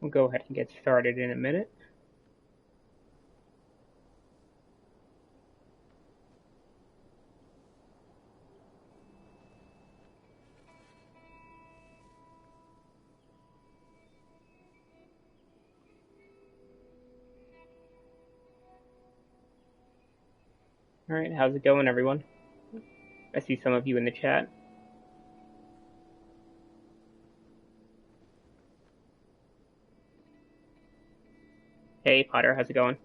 We'll go ahead and get started in a minute. All right, how's it going, everyone? I see some of you in the chat. Hey, Potter, how's it going?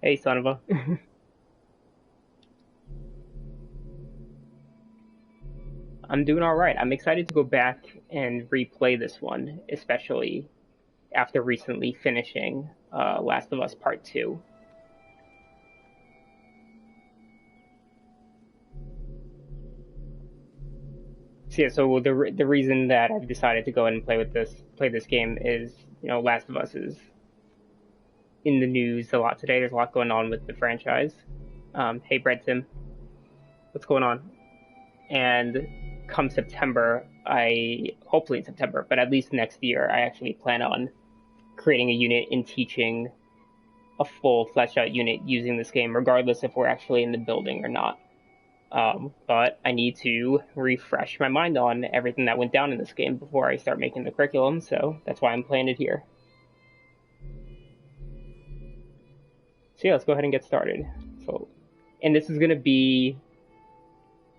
Hey, Sonova. I'm doing all right. I'm excited to go back and replay this one, especially after recently finishing Last of Us Part 2. So yeah, so the reason that I've decided to go ahead and play this game is, Last of Us is in the news a lot today. There's a lot going on with the franchise. Hey, Brett Tim, what's going on? And come September, hopefully in September, but at least next year, I actually plan on creating a unit and teaching a full fleshed out unit using this game, regardless if we're actually in the building or not. But I need to refresh my mind on everything that went down in this game before I start making the curriculum, so that's why I'm playing it here. So yeah, let's go ahead and get started. And this is going to be,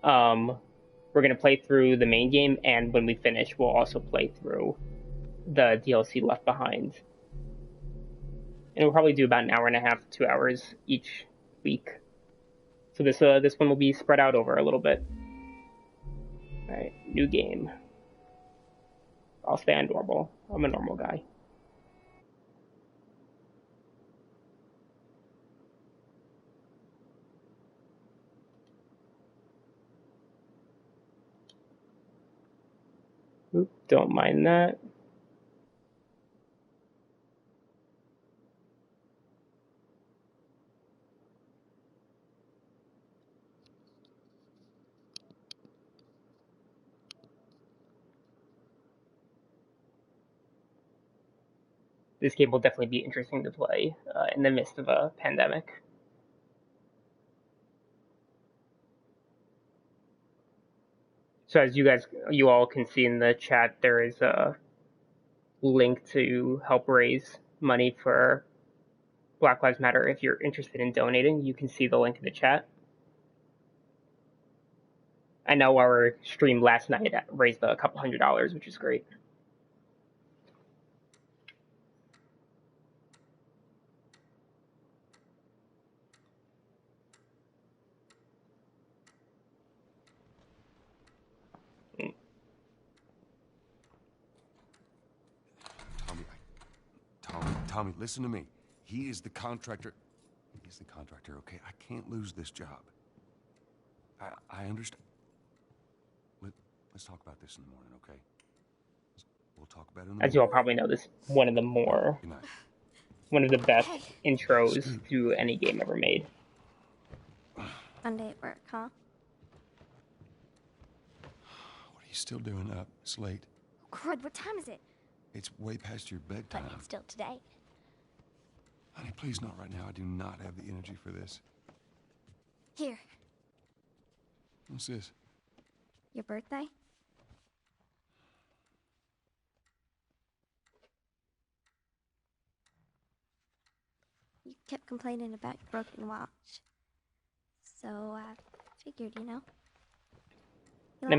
we're going to play through the main game, and when we finish, we'll also play through the DLC Left Behind. And we'll probably do about an hour and a half, 2 hours each week. So this one will be spread out over a little bit. All right, new game. I'll stay on normal. I'm a normal guy. Oop, don't mind that. This game will definitely be interesting to play in the midst of a pandemic. So as you all can see in the chat, there is a link to help raise money for Black Lives Matter. If you're interested in donating, you can see the link in the chat. I know our stream last night raised a couple $100, which is great. Tommy, listen to me. He is the contractor. He's the contractor, okay? I can't lose this job. I understand. Let's talk about this in the morning, okay? We'll talk about it in the morning. As you all probably know, this is one of the best intros to any game ever made. Monday at work, huh? What are you still doing up? It's late. Oh, crud, what time is it? It's way past your bedtime. But it's still today. Honey, please not right now. I do not have the energy for this. Here. What's this? Your birthday? You kept complaining about your broken watch. So I figured, I'm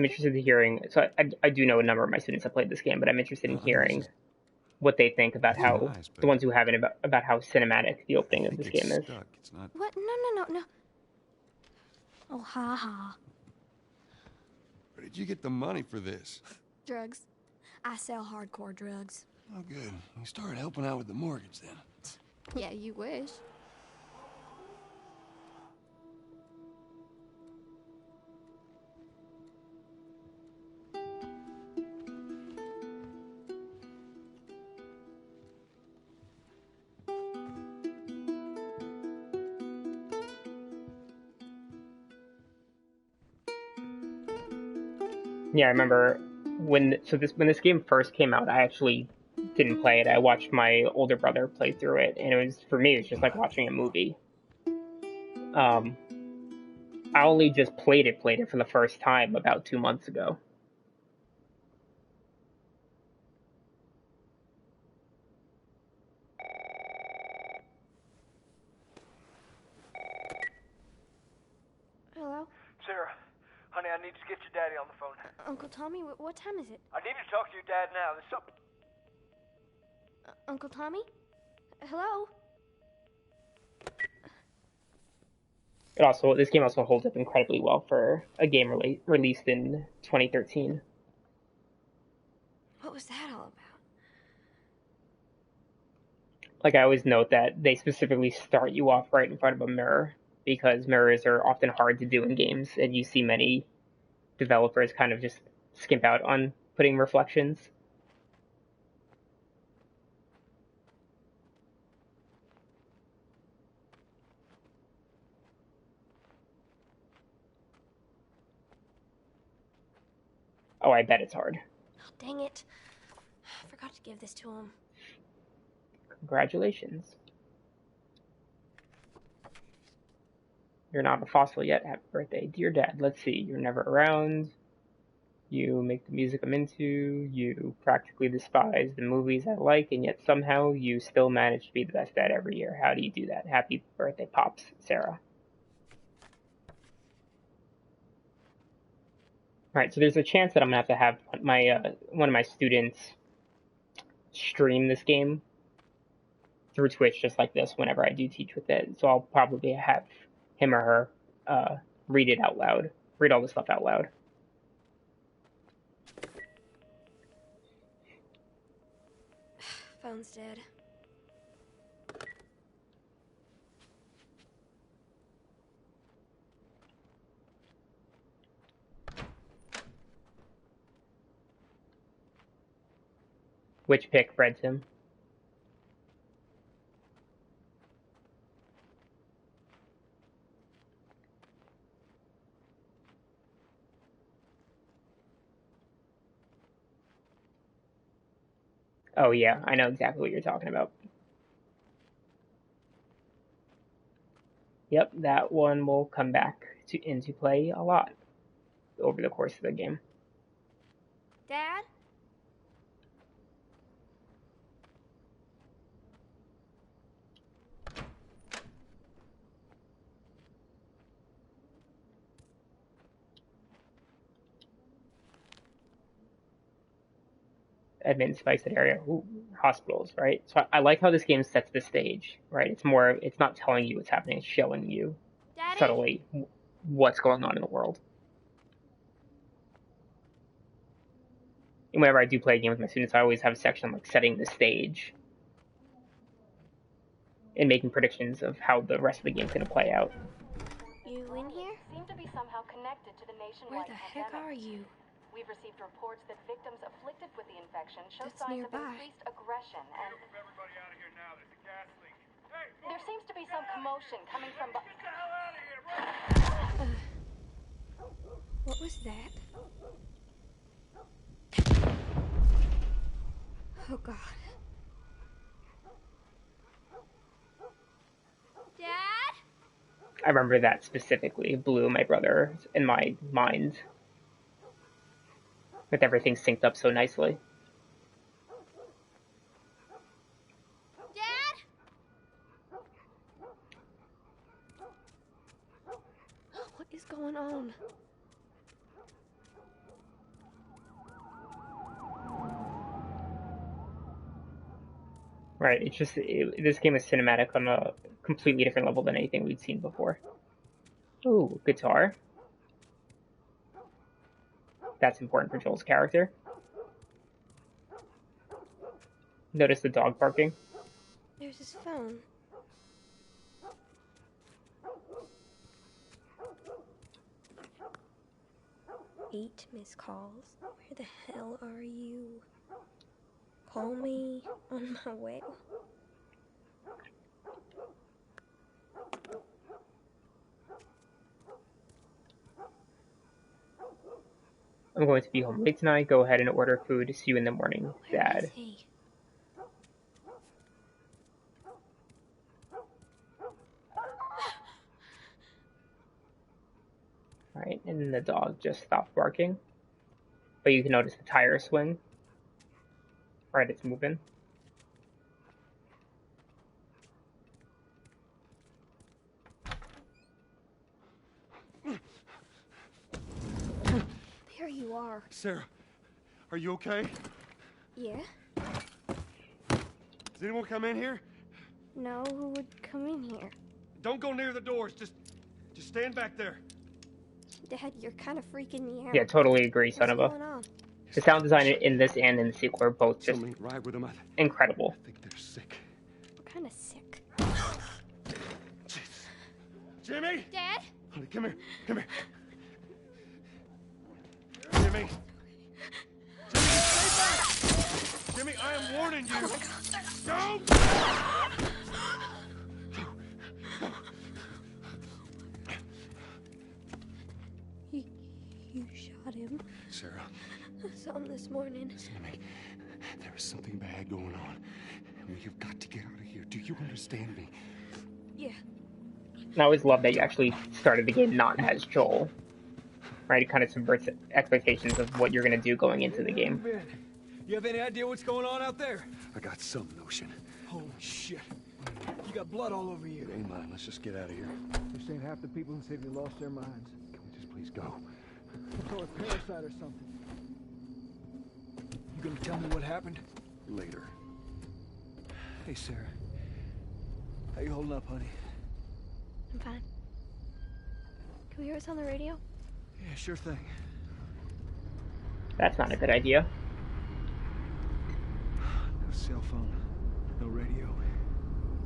interested in hearing. So I do know a number of my students have played this game, but I'm interested in hearing what they think about how the ones who haven't about how cinematic the opening of this game is. What? No. Oh, ha ha. Where did you get the money for this? Drugs. I sell hardcore drugs. Oh, good. You started helping out with the mortgage then. Yeah, you wish. Yeah, I remember when this game first came out, I actually didn't play it. I watched my older brother play through it, and it was for me, it was just like watching a movie. Um, I only just played it for the first time about 2 months ago. Hello? Sarah, honey, I need to get your daddy on the phone. Uncle Tommy, what time is it? I need to talk to your dad now. There's something. Uncle Tommy? Hello? This game also holds up incredibly well for a game released in 2013. What was that all about? Like, I always note that they specifically start you off right in front of a mirror because mirrors are often hard to do in games, and you see many developers kind of just skimp out on putting reflections. Oh, I bet it's hard. Oh, dang it. I forgot to give this to him. Congratulations. You're not a fossil yet. Happy birthday, dear Dad. Let's see. You're never around. You make the music I'm into. You practically despise the movies I like, and yet somehow you still manage to be the best dad every year. How do you do that? Happy birthday, Pops, Sarah. Alright, so there's a chance that I'm gonna have my one of my students stream this game through Twitch just like this whenever I do teach with it. So I'll probably have him or her read it out loud, read all the stuff out loud. Phone's dead. Which pick, Fred Tim? Oh yeah, I know exactly what you're talking about. Yep, that one will come back into play a lot over the course of the game. Dad? Admin spikes that area. Ooh, hospitals, right? So I like how this game sets the stage, right? It's not telling you what's happening, it's showing you Daddy? subtly what's going on in the world. And whenever I do play a game with my students, I always have a section like setting the stage and making predictions of how the rest of the game's going to play out. You in here? Seem to be somehow connected to the Where nationwide the heck pandemic. are you? We've received reports that victims afflicted with the infection show That's signs nearby. of increased aggression, and Move everybody out of here now. There's a gas leak. Hey, there seems to be some commotion coming from. get the hell out of here! What was that? Oh, God. Dad? I remember that specifically blew my brother in my mind with everything synced up so nicely. Dad? What is going on? Right, this game is cinematic on a completely different level than anything we'd seen before. Ooh, guitar. That's important for Joel's character. Notice the dog barking. There's his phone. Eight missed calls. Where the hell are you? Call me on my way. I'm going to be home late tonight. Go ahead and order food. See you in the morning, Where Dad. is he? Alright, and then the dog just stopped barking. But you can notice the tire swing. Alright, it's moving. There you are. Sarah, are you okay? Yeah? Does anyone come in here? No, who would come in here? Don't go near the doors. Just stand back there. Dad, you're kind of freaking me out. Yeah, totally agree, son What's of a. going on? The sound design in this and in the sequel are both just Something right with them. I incredible. think they're sick. What kind of sick? Jesus. Jimmy! Dad? Honey, come here. Come here. Jimmy! Jimmy, stay back! Jimmy, I am warning you! Don't! You shot him. Sarah, I saw him this morning. listen to me. There is something bad going on. We have got to get out of here. Do you understand me? Yeah. And I always love that you actually started the game not as Joel. Right? It kind of subverts expectations of what you're going to do going into the game. You have any idea what's going on out there? I got some notion. Holy shit. You got blood all over you. It ain't mine. Let's just get out of here. They're saying half the people in the city lost their minds. Can we just please go? Or a parasite or something. You gonna tell me what happened? Later. Hey, Sarah. How you holding up, honey? I'm fine. Can we hear us on the radio? Yeah, sure thing. That's not a good idea. No cell phone. No radio.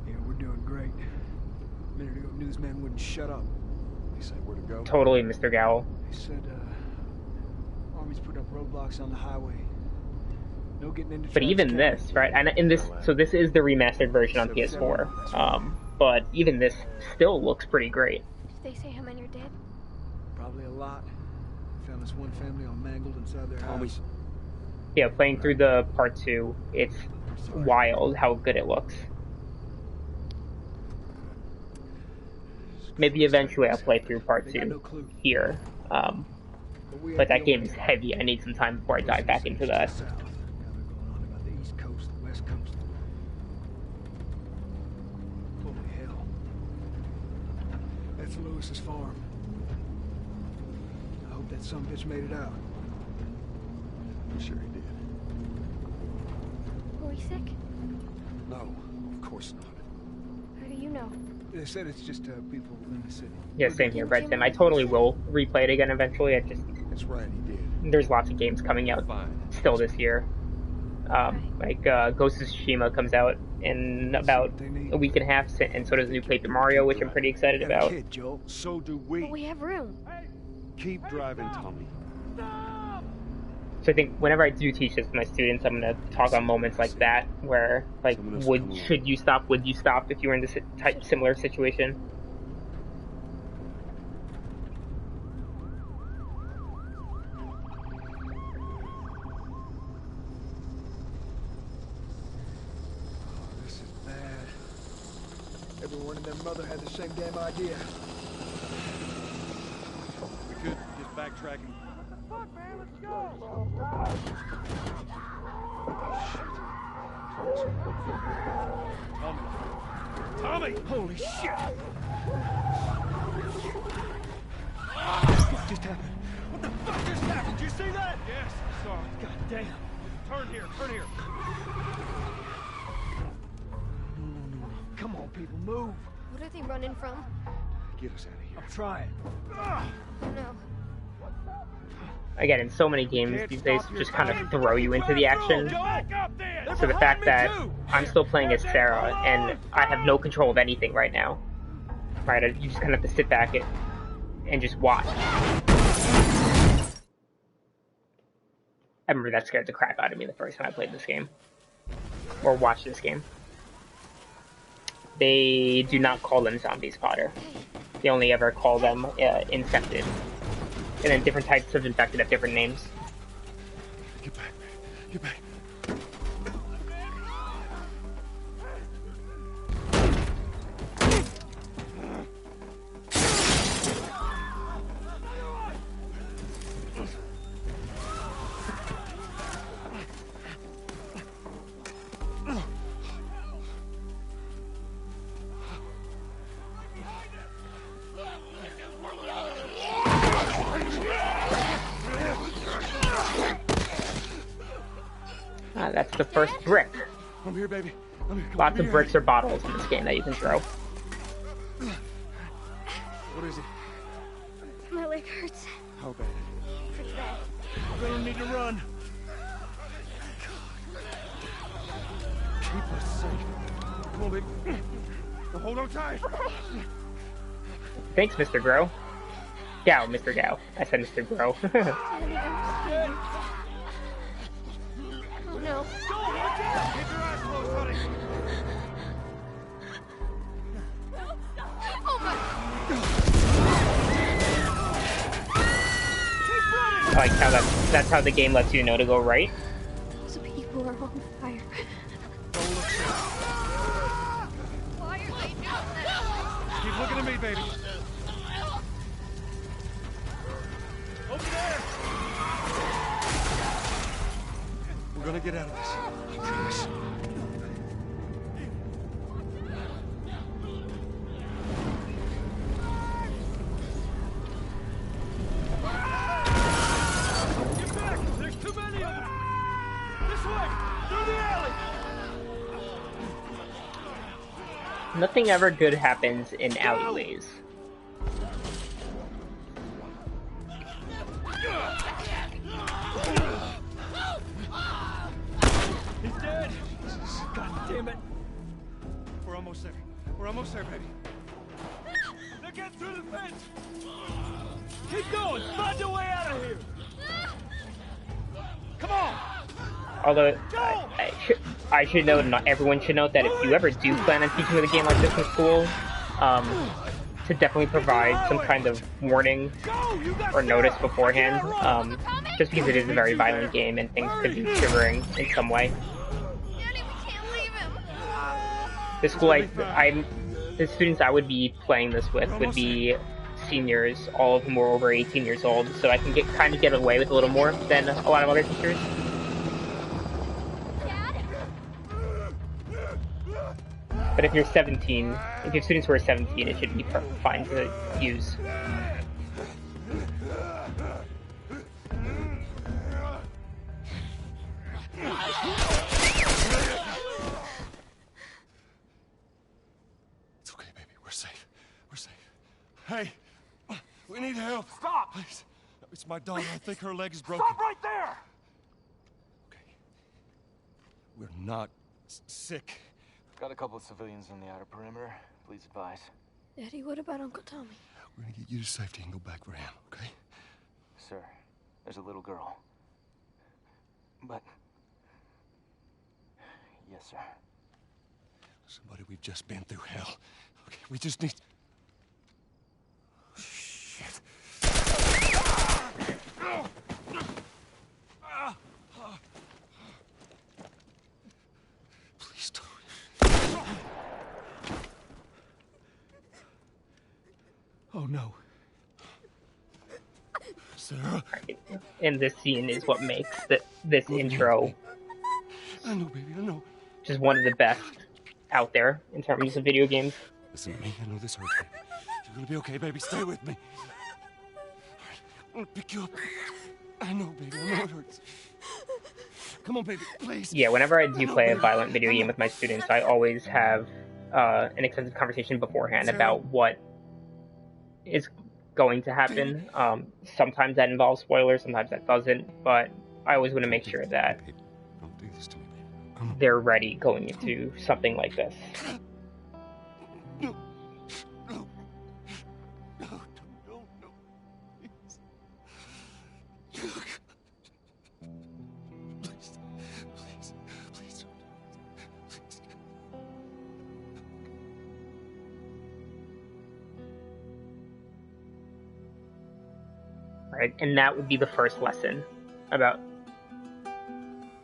Yeah, we're doing great. A minute ago, newsman wouldn't shut up. He said where to go? Totally, Mr. Gowell. He said, Army's put up roadblocks on the highway. No getting into But even Travis this, right? And in this, so this is the remastered version on PS4. But even this still looks pretty great. Did they say how many are dead? Probably a lot. Found this one family all mangled inside their house. Yeah, playing through the part 2, it's wild how good it looks. Maybe eventually I'll play through part They got 2 no clue. here. But that game is heavy. I need some time before I dive back into that. Now they're going on about the East Coast, the West Coast. Holy hell. That's Lewis's farm. I hope that son bitch made it out. I'm sure he did. Were we sick? No, of course not. How do you know? They said it's just people in the city. Yeah, same here, Red Sim. I totally will replay it again eventually. That's right, he did. There's lots of games coming out Fine. still this year. Like Ghost of Tsushima comes out in about a week and a half, and so does the new Paper Mario, which I'm pretty excited Have a about. kid, Joel. So do But we have room. Keep driving, Tommy. So I think whenever I do teach this to my students, I'm going to talk on moments like that, where like, should you stop? Would you stop if you were in this similar situation? This is bad. Everyone and their mother had the same damn idea. We could just backtrack and... Fuck, man, let's go! Tommy! Holy shit! What just happened? What the fuck just happened? Did you see that? Yes, I saw it. God damn. Turn here, turn here. No. Come on, people, move. What are they running from? Get us out of here. I'm trying. Oh no. Again, in so many games these days, just kind of throw you into the action. Back up then! So the fact that I'm still playing as Sarah and I have no control of anything right now, right? You just kind of have to sit back and just watch. I remember that scared the crap out of me the first time I played this game, or watched this game. They do not call them zombies, Potter. They only ever call them infected. And then different types of infected have different names. Get back. That's the first brick. I'm here, baby. I'm here. Come on, Lots give of me your bricks hand. or bottles in this game that you can throw. What is it? My leg hurts. How bad? Pretty bad. We're gonna need to run. Keep us safe. Come on, baby. Now hold on tight. Thanks, Mr. Grow. Gao, Mr. Gao. I said Mr. Grow. Oh no. Joel, watch out! Keep your eyes closed, buddy. I like how that's how the game lets you know to go right. Those people are on fire. Why are they doing this? Keep looking at me, baby. Over there! We're gonna get out of this. I promise. Get back! There's too many of them! This way! Through the alley! Nothing ever good happens in alleyways. He's dead! God damn it! We're almost there. We're almost there, baby. They're getting through the fence! Keep going! Find your way out of here! Come on! Although, I should note, not everyone should note that if you ever do plan on teaching with a game like this in school, to definitely provide some kind of warning Go! You got or notice Sarah. beforehand, Yeah, run. just because it is a very violent game and things could be triggering in some way. Daddy, we can't leave him. The school the students I would be playing this with would be seniors, all of whom were over 18 years old, so I can kind of get away with a little more than a lot of other teachers. Dad? But if you're 17, if you have students who are 17, it should be fine to use. It's okay, baby. We're safe. We're safe. Hey, we need help. Stop! Please. It's my daughter. I think her leg is broken. Stop right there! Okay. We're not sick. Got a couple of civilians on the outer perimeter. Please advise. Daddy, what about Uncle Tommy? We're gonna get you to safety and go back for him, okay? Sir, there's a little girl. But... Yes, sir. Somebody, we've just been through hell. Okay, we just need... Shit. Please don't. Oh no. Sarah. And this scene is what makes this intro I know, baby, I know. just one of the best out there in terms of video games. Listen to me, I know this hurts, baby. You're gonna be okay, baby. Stay with me. All right, I'm gonna pick you up. I know, baby, I know it hurts. Come on, baby, please. Yeah, whenever I do play a violent video game with my students, I always have an extensive conversation beforehand about what is going to happen. Sometimes that involves spoilers, sometimes that doesn't, but I always want to make sure that Don't do this to me, baby. Come on. they're ready going into something like this. No. No. No, no, no, no. Please. Please. Please. Please don't. Please. Right? And that would be the first lesson about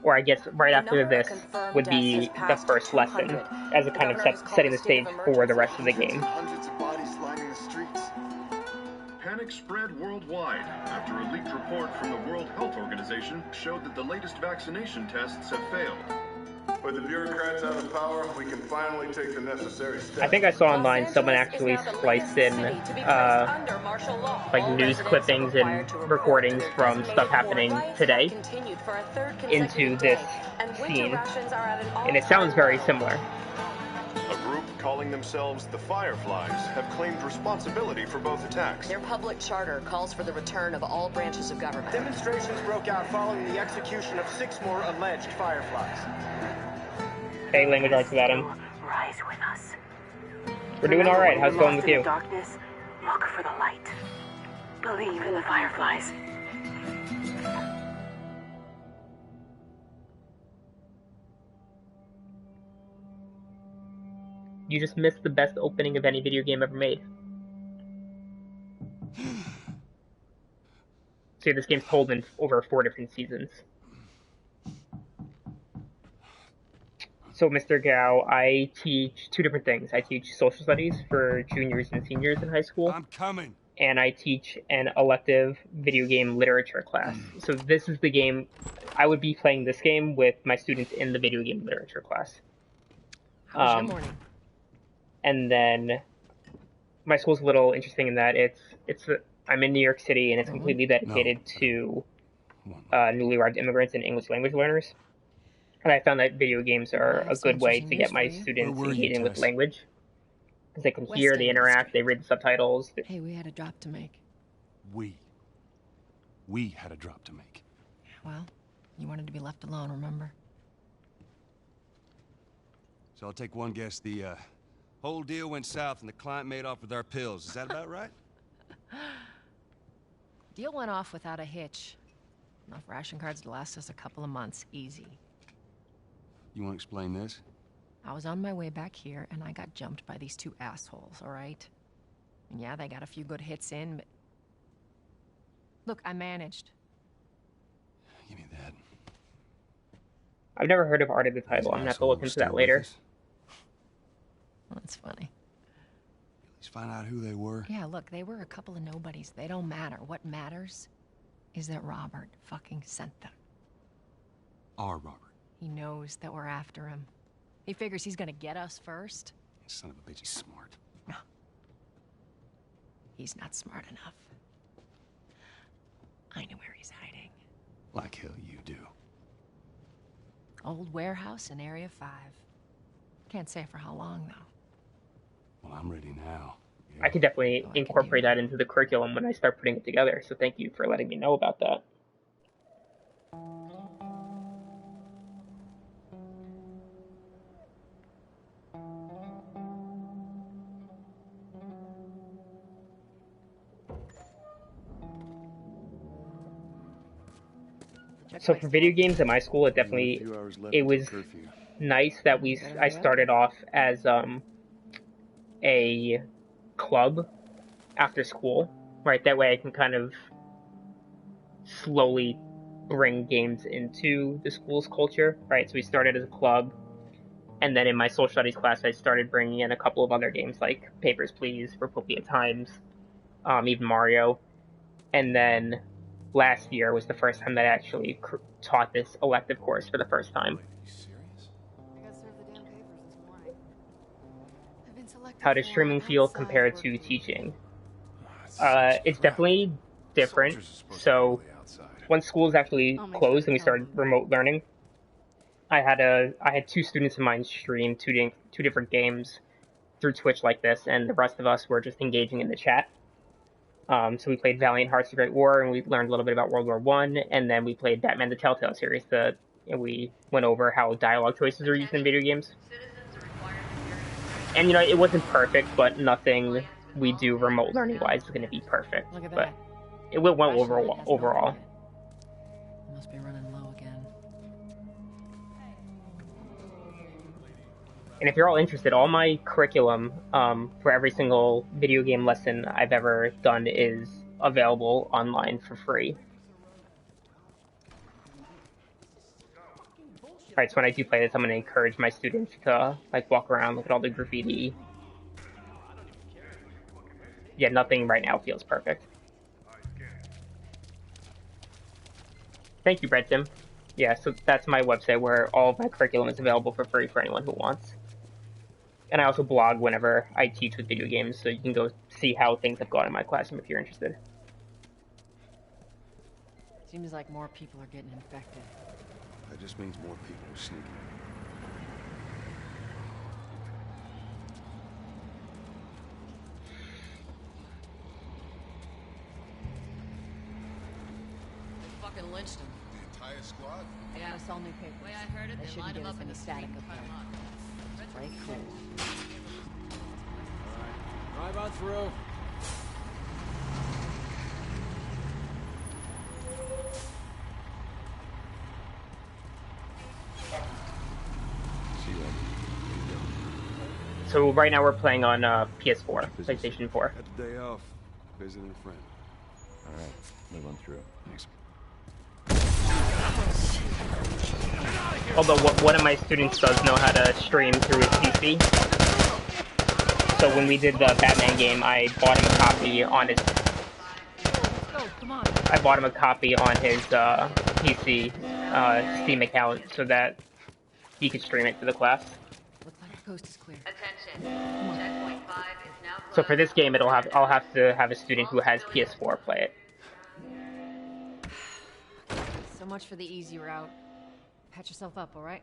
or I guess right after this would be the first lesson, as it kind of setting the stage for the rest of the game. Hundreds of bodies lining the streets. Panic spread worldwide after a leaked report from the World Health Organization showed that the latest vaccination tests have failed. With the bureaucrats out of power, we can finally take the necessary steps. I think I saw online someone actually spliced in like news clippings and recordings from stuff happening today into this scene, and it sounds very similar. A group calling themselves the Fireflies have claimed responsibility for both attacks. Their public charter calls for the return of all branches of government. Demonstrations broke out following the execution of 6 more alleged Fireflies. Hey, language arts about him. Rise with us. We're doing all right. How's it going with you? Darkness, look for the light. Believe in the Fireflies. You just missed the best opening of any video game ever made. See, this game's told in over 4 different seasons. So, Mr. Gao, I teach 2 different things. I teach social studies for juniors and seniors in high school. I'm coming. And I teach an elective video game literature class. So this is the game, I would be playing this game with my students in the video game literature class. How was your morning? And then my school's a little interesting in that I'm in New York City, and it's completely dedicated to newly arrived immigrants and English language learners. And I found that video games are a good way to get my students engaging with language. Because they can hear, they interact, they read the subtitles. Hey, we had a drop to make. We had a drop to make. Well, you wanted to be left alone, remember? So I'll take one guess. The whole deal went south and the client made off with our pills. Is that about right? Deal went off without a hitch. Enough ration cards to last us a couple of months, easy. You want to explain this? I was on my way back here, and I got jumped by these 2 assholes, all right? And yeah, they got a few good hits in, but... Look, I managed. Give me that. I've never heard of Art of the Title. I'm going to have to look into that later. Well, that's funny. At least find out who they were. Yeah, look, they were a couple of nobodies. They don't matter. What matters is that Robert fucking sent them. Our Robert. He knows that we're after him. He figures he's gonna get us first. Son of a bitch, he's smart. No. He's not smart enough. I know where he's hiding. Like hell you do. Old warehouse in Area 5. Can't say for how long, though. Well, I'm ready now. I could definitely incorporate that into the curriculum when I start putting it together, so thank you for letting me know about that. So for video games at my school, it was nice that I started off as a club after school, right? That way I can kind of slowly bring games into the school's culture, right? So we started as a club, and then in my social studies class, I started bringing in a couple of other games like Papers, Please, Repopia Times, even Mario, and then last year was the first time that I actually taught this elective course for the first time. How does streaming feel compared to teaching? It's definitely different. So when schools actually closed and we started remote learning, I had 2 students of mine stream two different games through Twitch like this, and the rest of us were just engaging in the chat. So we played Valiant Hearts: The Great War, and we learned a little bit about World War I, and then we played Batman: The Telltale series. We went over how dialogue choices are used in video games. And, it wasn't perfect, but nothing we do remote learning-wise is going to be perfect. Look at but that. it went well overall. Must be running low again. And if you're all interested, all my curriculum for every single video game lesson I've ever done is available online for free. Alright, so when I do play this, I'm going to encourage my students to, like, walk around, look at all the graffiti. Yeah, nothing right now feels perfect. Thank you, Brett Tim. Yeah, so that's my website where all of my curriculum is available for free for anyone who wants. And I also blog whenever I teach with video games, so you can go see how things have gone in my classroom if you're interested. Seems like more people are getting infected. That just means more people are sneaking. They fucking lynched him. The entire squad? I gotta sell new papers. The way I heard it, They they shouldn't lined give him us up in any the static street up and cut there. him up. Right, cool. Drive on through. So right now we're playing on PS4, PlayStation 4. Had the day off, visiting a friend. All right, move on through. Thanks. Although one of my students does know how to stream through his PC. So when we did the Batman game, I bought him a copy on his. I bought him a copy on his PC Steam account so that he could stream it to the class. Looks like the coast is clear. Attention. Checkpoint 5 is now closed. So for this game, I'll have to have a student who has PS4 play it. So much for the easy route. Patch yourself up, all right?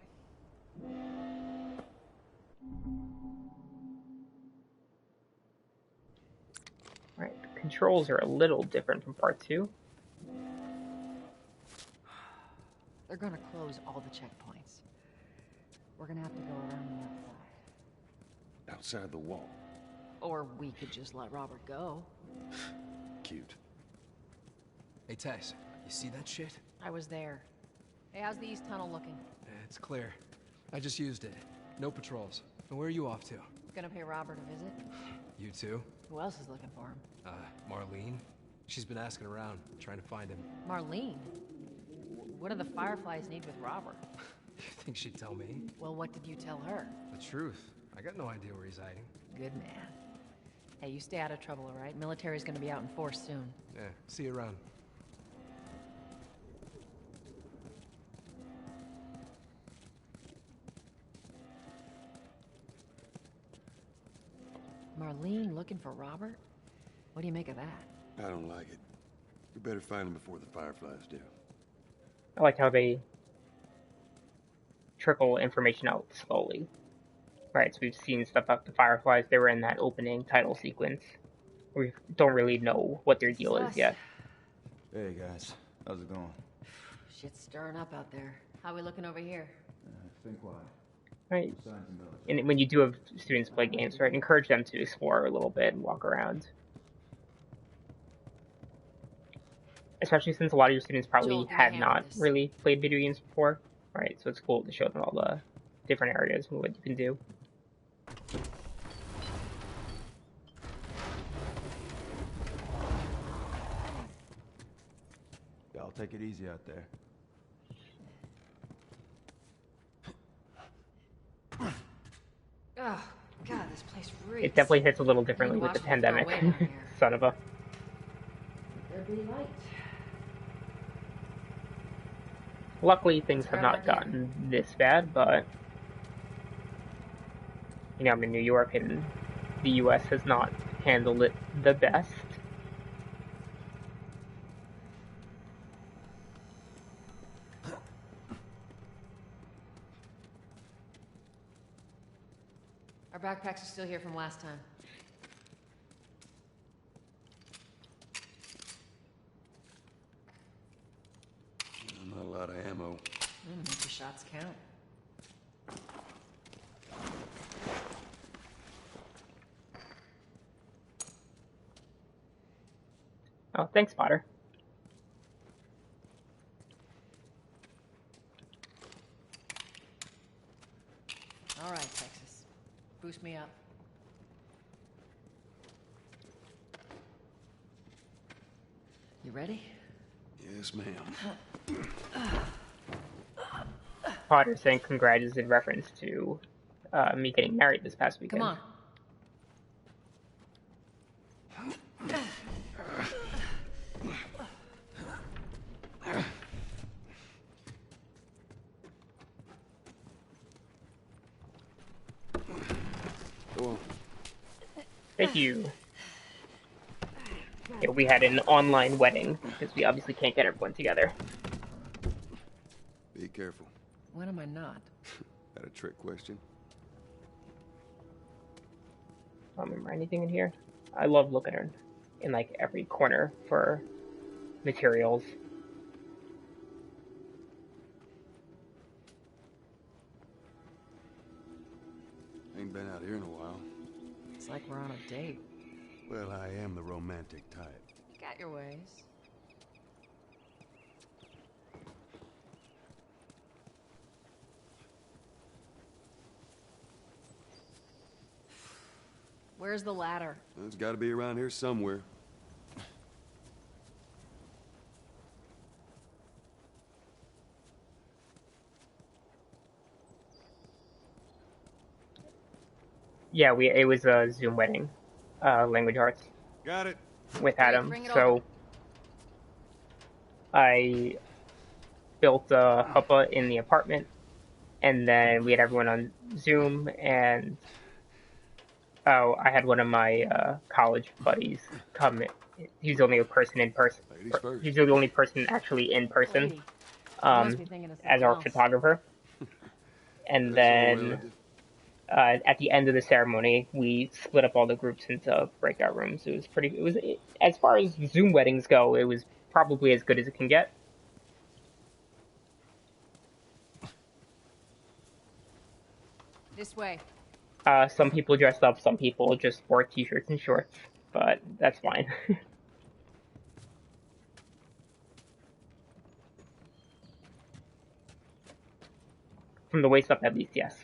Alright, the controls are a little different from part 2. They're gonna close all the checkpoints. We're gonna have to go around the outside. Outside the wall. Or we could just let Robert go. Cute. Hey, Tess, you see that shit? I was there. Hey, how's the east tunnel looking? It's clear. I just used it. No patrols. And where are you off to? Gonna pay Robert a visit? You too? Who else is looking for him? Marlene. She's been asking around, trying to find him. Marlene? What do the Fireflies need with Robert? You think she'd tell me? Well, what did you tell her? The truth. I got no idea where he's hiding. Good man. Hey, you stay out of trouble, all right? Military's gonna be out in force soon. Yeah, see you around. Marlene looking for Robert? What do you make of that? I don't like it. We better find him before the Fireflies do. I like how they trickle information out slowly. Right, so we've seen stuff about the Fireflies. They were in that opening title sequence. We don't really know what their deal is yet. Hey guys, how's it going? Shit's stirring up out there. How we looking over here? Think why? Right. And when you do have students play games, right, encourage them to explore a little bit and walk around. Especially since a lot of your students probably Joel, had not really played video games before, right? So it's cool to show them all the different areas and what you can do. Y'all take it easy out there. Oh, God, this place reeks. It definitely hits a little differently with the pandemic. Son of a. There'd be light. Luckily, things have not gotten this bad, but you know, I'm in New York, and the U.S. has not handled it the best. Our backpacks are still here from last time. Not a lot of ammo. Make the shots count. Oh, thanks, Potter. All right, Texas. Boost me up. You ready? Yes, ma'am. Potter saying congrats is in reference to me getting married this past weekend. Come on. Go on. Thank you. Yeah, we had an online wedding because we obviously can't get everyone together. Be careful. When am I not? That a trick question? I don't remember anything in here. I love looking in like every corner for materials. Ain't been out here in a while. It's like we're on a date. Well, I am the romantic type. Got your ways. Where's the ladder? Well, it's got to be around here somewhere. Yeah, it was a Zoom wedding, language arts. Got it. With Adam. Bring it So over. I built a huppa in the apartment, and then we had everyone on Zoom, and I had one of my college buddies come. He's the only person in person. Ladies first. He's the only person actually in person, Lady. Must be thinking of as something our else. photographer. And then at the end of the ceremony, we split up all the groups into breakout rooms. As far as Zoom weddings go, it was probably as good as it can get. This way. Some people dressed up, some people just wore t-shirts and shorts, but that's fine. From the waist up, at least, yes.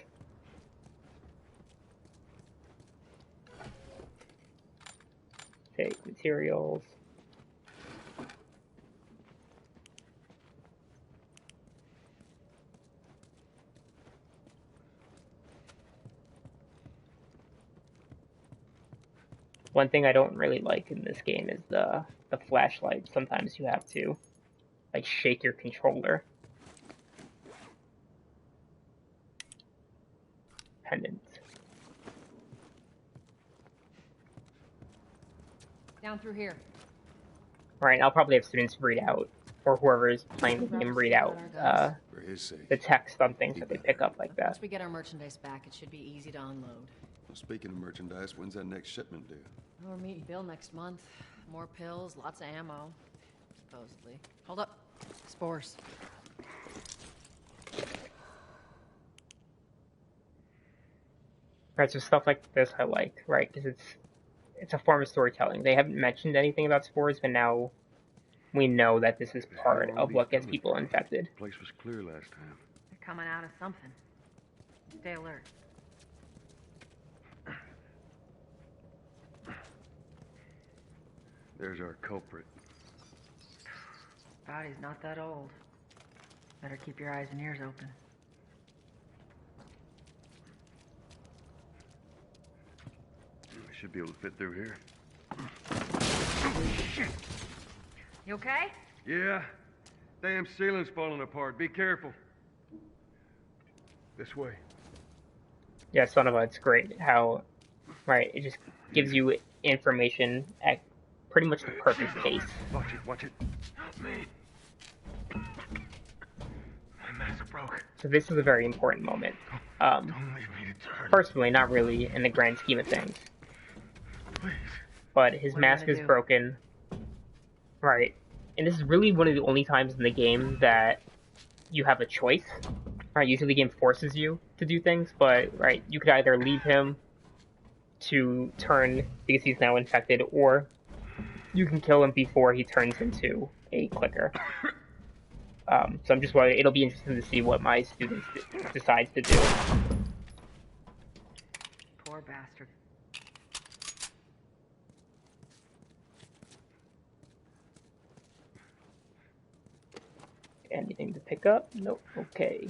Take materials. One thing I don't really like in this game is the flashlight. Sometimes you have to like shake your controller. Pendants. Down through here. Right, I'll probably have students read out, or whoever is playing the game read out For his sake. the text on things that they pick up like that. Once we get our merchandise back, it should be easy to unload. Well, speaking of merchandise, when's that next shipment due? We're meeting Bill next month. More pills, lots of ammo. Supposedly. Hold up. Spores. Right, so stuff like this I like, right? Because it's a form of storytelling. They haven't mentioned anything about spores, but now we know that this is part of what gets people infected. The place was clear last time. They're coming out of something. Stay alert. There's our culprit. Body's not that old. Better keep your eyes and ears open. We should be able to fit through here. You okay? Yeah. Damn ceiling's falling apart. Be careful. This way. Yeah, Son of a, it's great how, right, it just gives you information at pretty much the perfect pace. Watch it, watch it. Help me. My mask broke. So this is a very important moment. Don't leave me to turn. Personally, not really in the grand scheme of things. Please. But his What are you mask gonna is do? broken. Right. And this is really one of the only times in the game that you have a choice. Right, usually the game forces you to do things, but right, you could either leave him to turn because he's now infected, or you can kill him before he turns into a clicker. So I'm just wondering, it'll be interesting to see what my students decides to do. Poor bastard. Anything to pick up? Nope. Okay.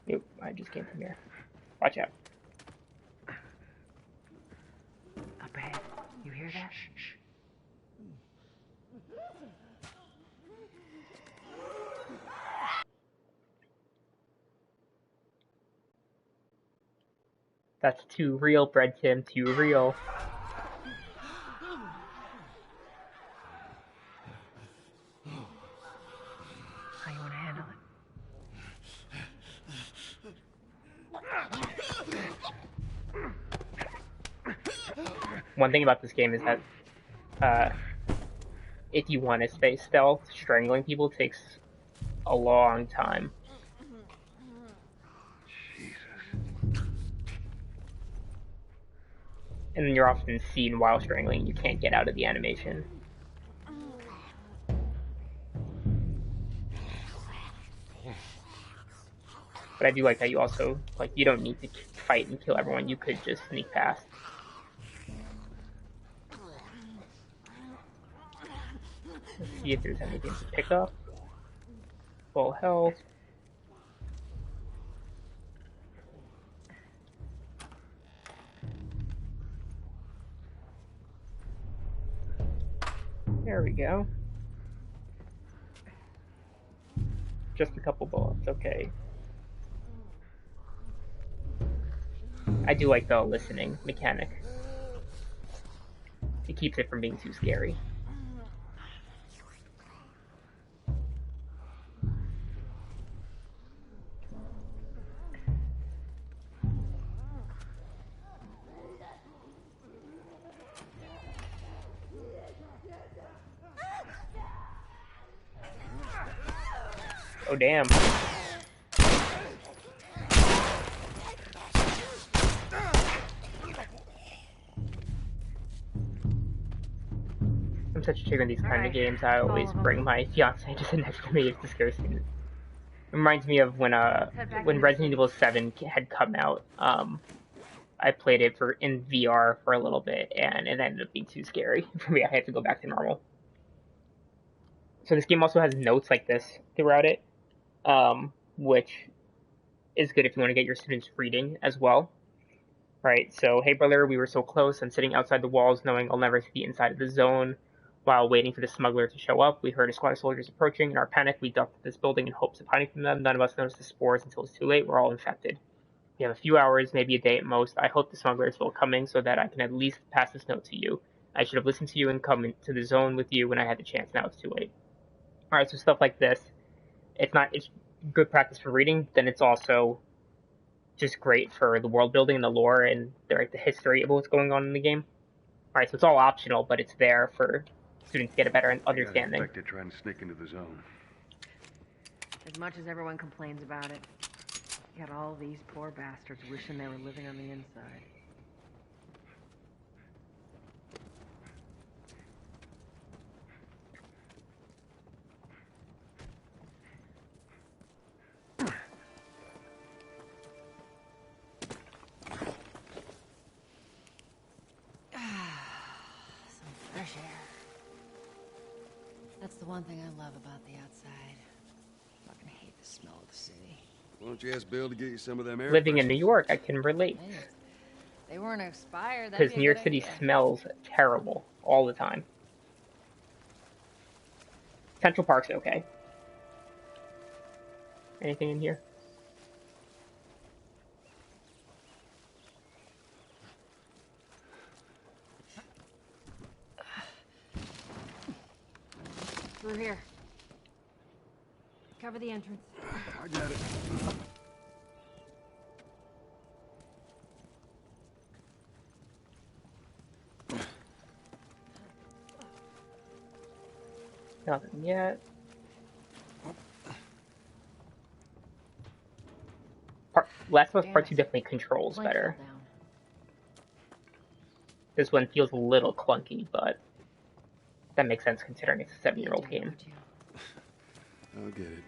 Nope, I just came from here. Watch out. Up ahead. You hear that? Shh. That's too real, Bread Tim, too real. How you want to handle it? One thing about this game is that if you want to stay stealth, strangling people takes a long time. And then you're often seen while strangling. You can't get out of the animation. But I do like that you also, like, you don't need to fight and kill everyone. You could just sneak past. Let's see if there's anything to pick up. Full health. There we go. Just a couple bullets, okay. I do like the listening mechanic. It keeps it from being too scary. Oh, damn. I'm such a chick in these kind of games. I always bring my fiance to sit next to me. It's disgusting. It reminds me of when Resident Evil 7 had come out. I played it in VR for a little bit, and it ended up being too scary for me. I had to go back to normal. So this game also has notes like this throughout it, which is good if you want to get your students reading as well. Right, so, hey brother, we were so close. I'm sitting outside the walls knowing I'll never see the inside of the zone. While waiting for the smuggler to show up, we heard a squad of soldiers approaching. In our panic, we ducked this building in hopes of hiding from them. None of us noticed the spores until it's too late. We're all infected. We have a few hours, maybe a day at most. I hope the smuggler is still coming so that I can at least pass this note to you. I should have listened to you and come into the zone with you when I had the chance. Now it's too late. Alright, so stuff like this. It's good practice for reading, then it's also just great for the world building and the lore and the history of what's going on in the game. Alright, so it's all optional, but it's there for students to get a better understanding. Infected trying to sneak into the zone. As much as everyone complains about it, you got all these poor bastards wishing they were living on the inside. Fresh air. That's the one thing I love about the outside. Fucking hate the smell of the city. Why don't you ask Bill to get you some of them air Living in New York, I can relate. Hey, if they weren't expired, Because New York City smells terrible all the time. Central Park's okay. Anything in here? Through here. Cover the entrance. I got it. Nothing yet. Last of Us Part 2 definitely controls better. This one feels a little clunky, but that makes sense considering it's a 7-year-old game. I'll get it.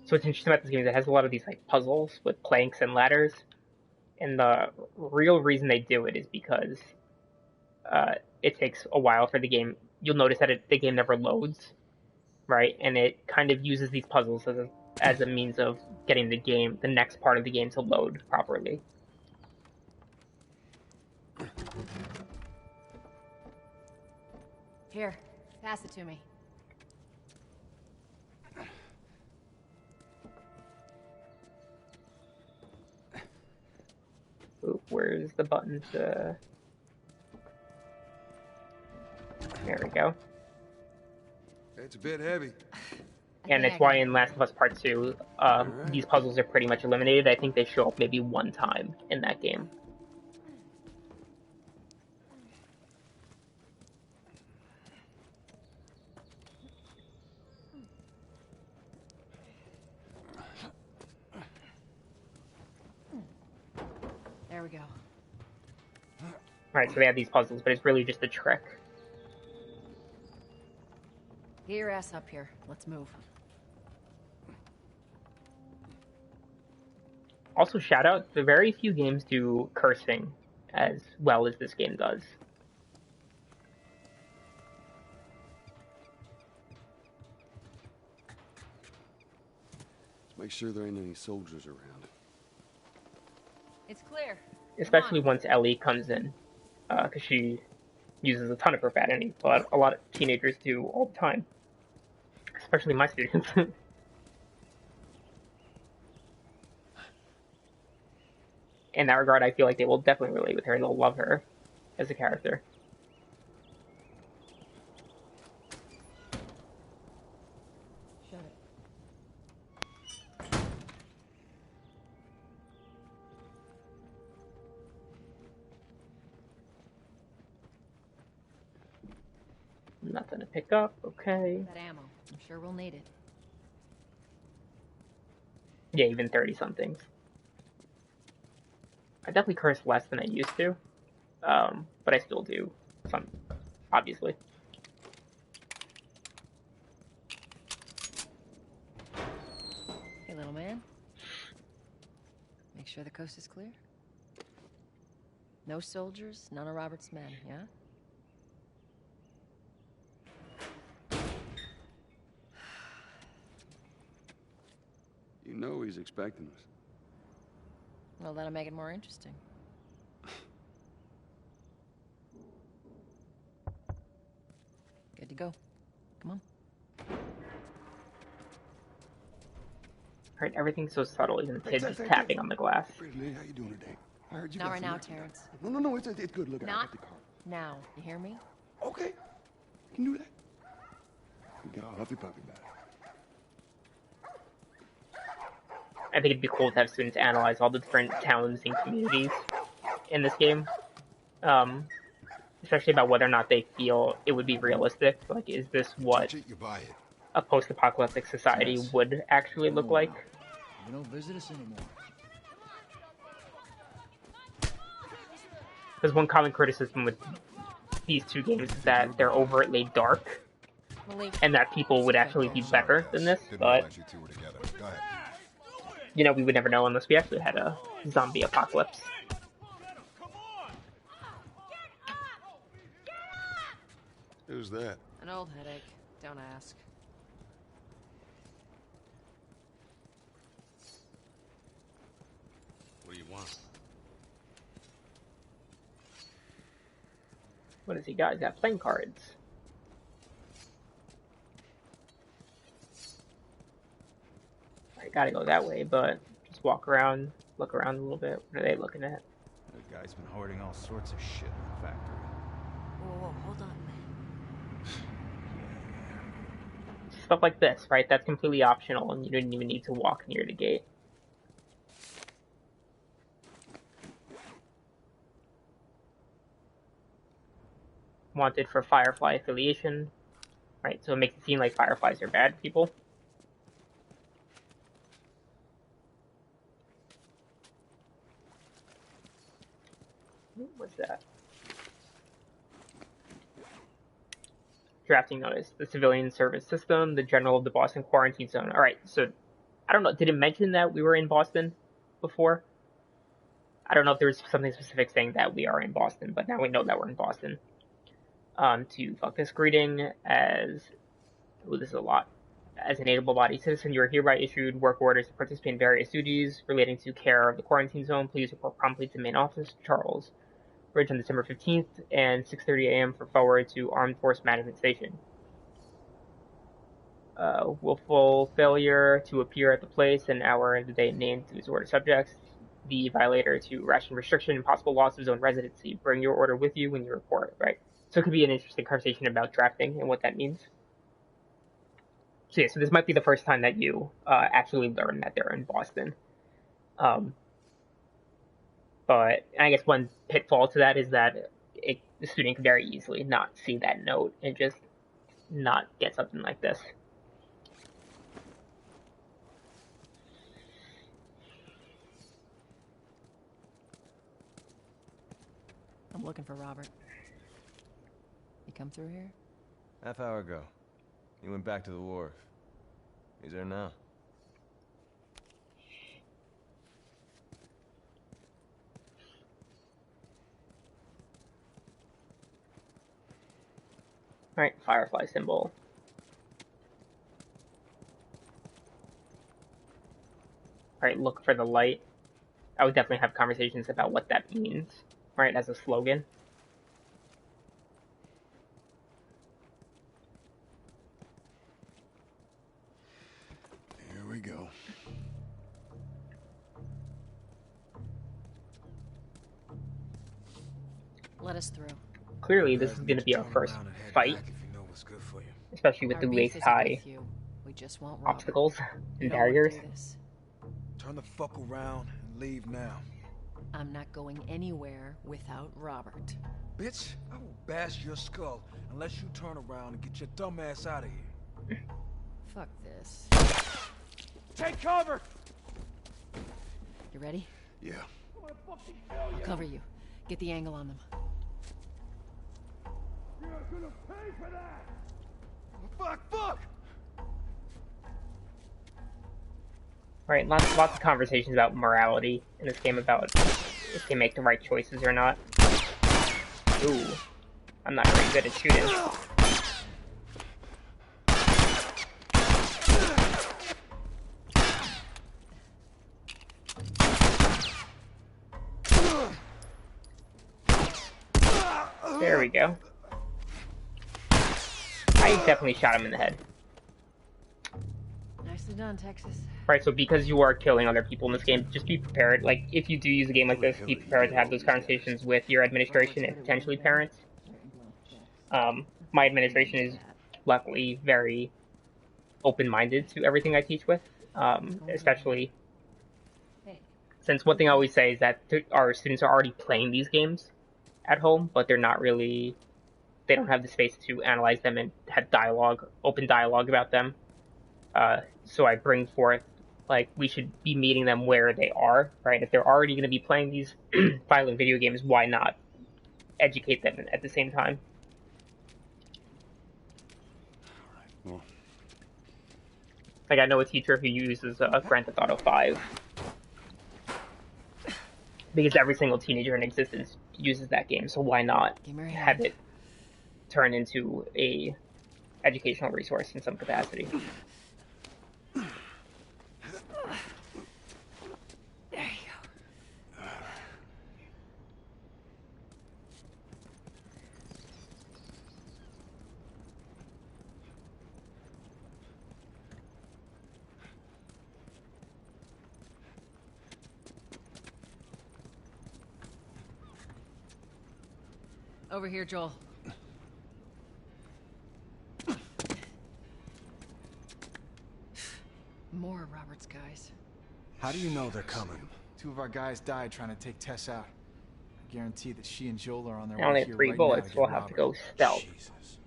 So what's interesting about this game is it has a lot of these like puzzles with planks and ladders, and the real reason they do it is because it takes a while for the game. You'll notice that the game never loads right? And it kind of uses these puzzles as a means of getting the next part of the game to load properly. Here, pass it to me. Ooh, where's the button to... There we go. It's a bit heavy. And it's why in Last of Us Part 2, these puzzles are pretty much eliminated. I think they show up maybe one time in that game. There we go. Alright, so they have these puzzles, but it's really just a trick. Get your ass up here. Let's move. Also, shout out, the very few games do cursing as well as this game does. Let's make sure there ain't any soldiers around. It's clear. Especially once Ellie comes in, because she uses a ton of profanity, but a lot of teenagers do all the time. Especially my students. In that regard, I feel like they will definitely relate with her. They'll love her as a character. Shut it. Nothing to pick up, okay. That ammo. I'm sure we'll need it. Yeah, even 30-somethings. I definitely curse less than I used to, but I still do some, obviously. Hey, little man. Make sure the coast is clear. No soldiers, none of Robert's men, yeah? You know he's expecting us. Well, that'll make it more interesting. Good to go. Come on. Alright, everything's so subtle, even the kid just tapping on the glass. Pretty lady, how you doing today? I heard you Not got right some now, work. Terrence. No, it's good. Look, I Not got the car. now. You hear me? Okay, you can do that. We get all huffy puffy about it. I think it'd be cool to have students analyze all the different towns and communities in this game. Especially about whether or not they feel it would be realistic. Like, is this what a post-apocalyptic society would actually look like? You don't visit us anymore. Because one common criticism with these two games is that they're overtly dark, and that people would actually be better than this, but, you know, we would never know unless we actually had a zombie apocalypse. Who's that? An old headache. Don't ask. What do you want? What does he got? He's got playing cards. I gotta go that way, but just walk around, look around a little bit. What are they looking at? That guy's been hoarding all sorts of shit in the factory. Whoa, hold on. Stuff like this, right? That's completely optional, and you didn't even need to walk near the gate. Wanted for Firefly affiliation, right? So it makes it seem like Fireflies are bad people. What's that? Drafting notice. The civilian service system, the general of the Boston quarantine zone. Alright, so I don't know, did it mention that we were in Boston before? I don't know if there's something specific saying that we are in Boston, but now we know that we're in Boston. To fuck this greeting as... Ooh, this is a lot. As an able-bodied citizen, you are hereby issued work orders to participate in various duties relating to care of the quarantine zone. Please report promptly to main office, Charles Bridge, on December 15th, and 6:30 a.m. for forward to Armed Force Management Station. Willful failure to appear at the place and hour of the day named to its order subjects the violator to ration restriction and possible loss of zone residency. Bring your order with you when you report, right? So it could be an interesting conversation about drafting and what that means. So yeah, so this might be the first time that you actually learn that they're in Boston. But I guess one pitfall to that is that the student could very easily not see that note and just not get something like this. I'm looking for Robert. You come through here? Half hour ago. He went back to the wharf. He's there now. Alright, firefly symbol. Alright, look for the light. I would definitely have conversations about what that means, right, as a slogan. Here we go. Let us through. Clearly, this is going to be our first fight, especially with the waist high obstacles and barriers. Turn the fuck around and leave now. I'm not going anywhere without Robert. Bitch, I will bash your skull unless you turn around and get your dumb ass out of here. Fuck this. Take cover! You ready? Yeah. I'll cover you. Get the angle on them. You're gonna pay for that! Fuck! Fuck! Right, lots of conversations about morality in this game, about if they make the right choices or not. Ooh, I'm not very good at shooting. There we go. I definitely shot him in the head. Nicely done, Texas. Right, so because you are killing other people in this game, just be prepared. Like, if you do use a game like this, be prepared to have those conversations with your administration and potentially parents. My administration is luckily very open-minded to everything I teach with, especially since one thing I always say is that our students are already playing these games at home, but they're not really, they don't have the space to analyze them and have dialogue, open dialogue about them. So I bring forth, like, we should be meeting them where they are, right? If they're already going to be playing these violent video games, why not educate them at the same time? Well. Like, I know a teacher who uses Grand Theft Auto 5. Because every single teenager in existence uses that game, so why not have it turn into a educational resource in some capacity? There you go. Over here, Joel. More of Robert's guys. How do you know they're coming? Two of our guys died trying to take Tess out. I guarantee that she and Joel are on their I only way have here 3 right bullets, now so we'll have to go stealth. Jesus.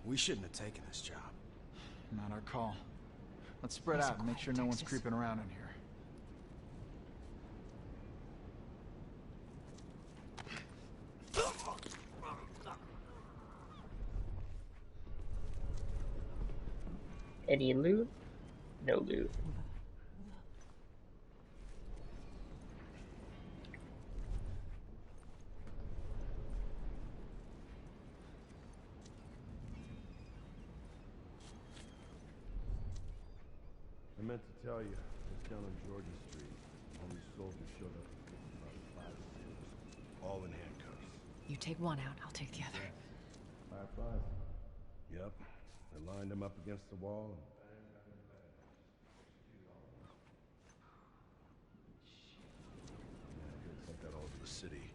We shouldn't have taken this job. Not our call. Let's spread out and make sure no one's creeping around in here. Any loot? No loot. meant to tell you, just down on Georgia Street, all these soldiers showed up. About 5 or 6, all in handcuffs. You take one out, I'll take the other. Fireflies? Yep. They lined them up against the wall and sent that all over the city.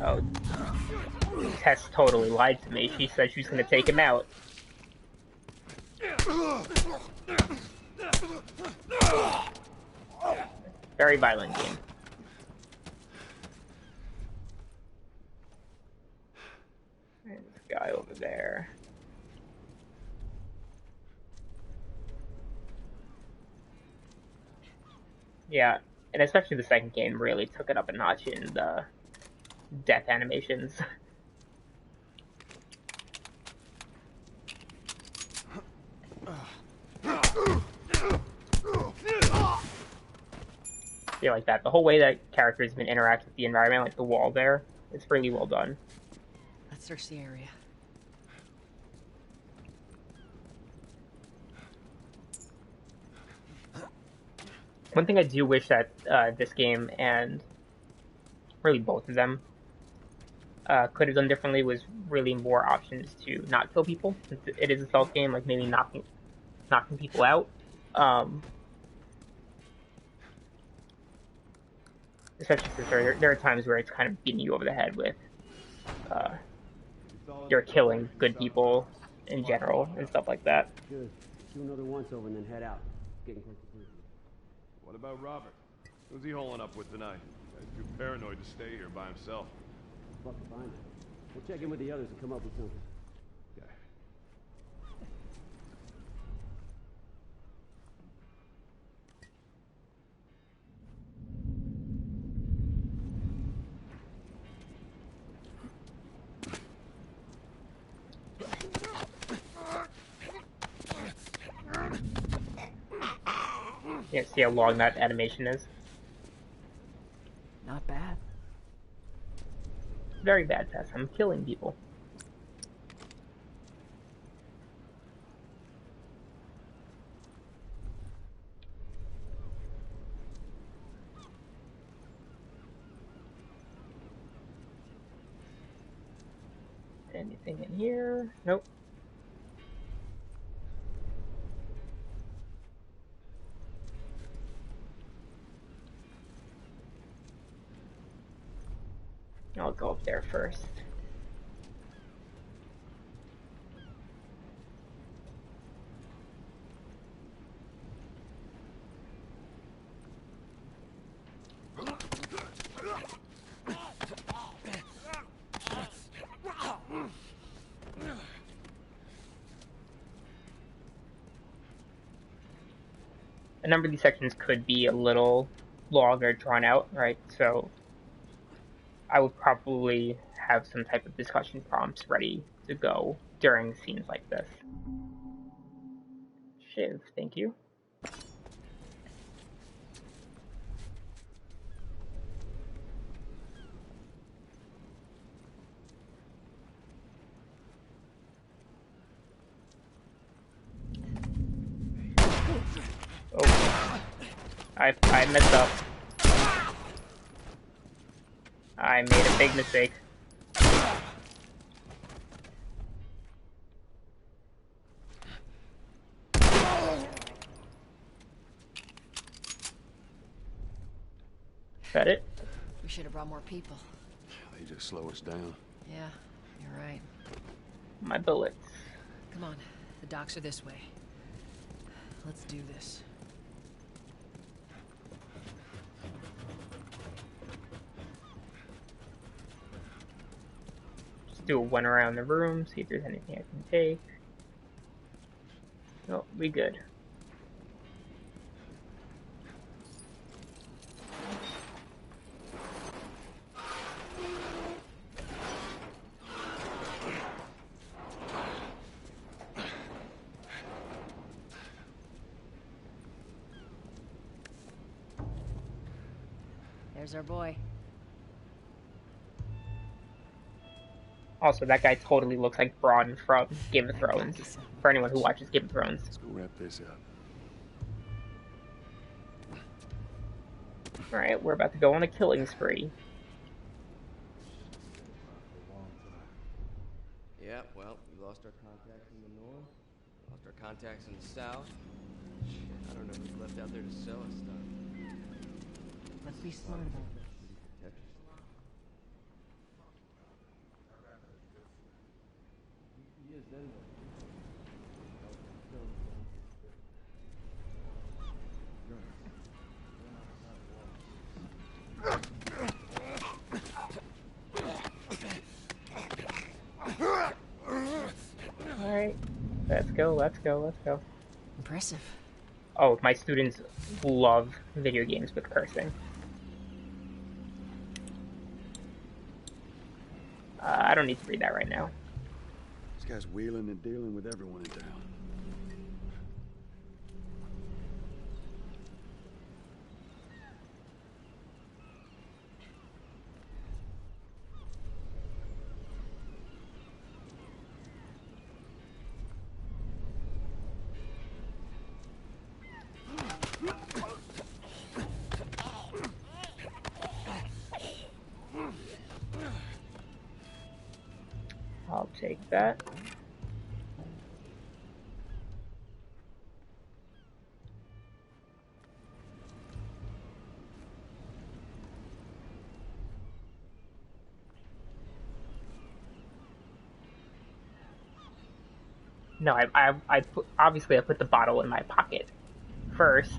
Oh, Tess totally lied to me. She said she was going to take him out. Very violent game. There's this guy over there. Yeah, and especially the second game really took it up a notch in the death animations. Yeah, like that. The whole way that characters even interact with the environment, like the wall there, it's really well done. Let's search the area. One thing I do wish that this game, and really both of them, could have done differently was really more options to not kill people. It is a stealth game, like maybe knocking people out. Especially since there are times where it's kind of beating you over the head with you're killing good people in general and stuff like that. Good. Do another once over and then head out. Getting close to prison. What about Robert? Who's he holing up with tonight? Guy's too paranoid to stay here by himself. Fuck if I know. We'll check in with the others and come up with something. Yeah. Yeah, see how long that animation is? Not bad. Very bad, Tess. I'm killing people. Anything in here? Nope. I'll go up there first. A number of these sections could be a little longer, drawn out, right? So I would probably have some type of discussion prompts ready to go during scenes like this. Shiv, thank you. Oh, I messed up. I made a big mistake. Is that it? We should have brought more people. They just slow us down. Yeah, you're right. My bullets. Come on, the docks are this way. Let's do this. Just do a one around the room, see if there's anything I can take. Oh, we good. There's our boy. Also, that guy totally looks like Bronn from Game of Thrones. For anyone who watches Game of Thrones. Let's go wrap this up. Alright, we're about to go on a killing spree. Yeah, well, we lost our contacts in the north, lost our contacts in the south. Shit, I don't know who's left out there to sell us stuff. Let's be smart about this. Alright, let's go, let's go, let's go. Impressive. Oh, my students love video games with cursing. I don't need to read that right now. This guy's wheeling and dealing with everyone in town. I'll take that. No, obviously I put the bottle in my pocket first.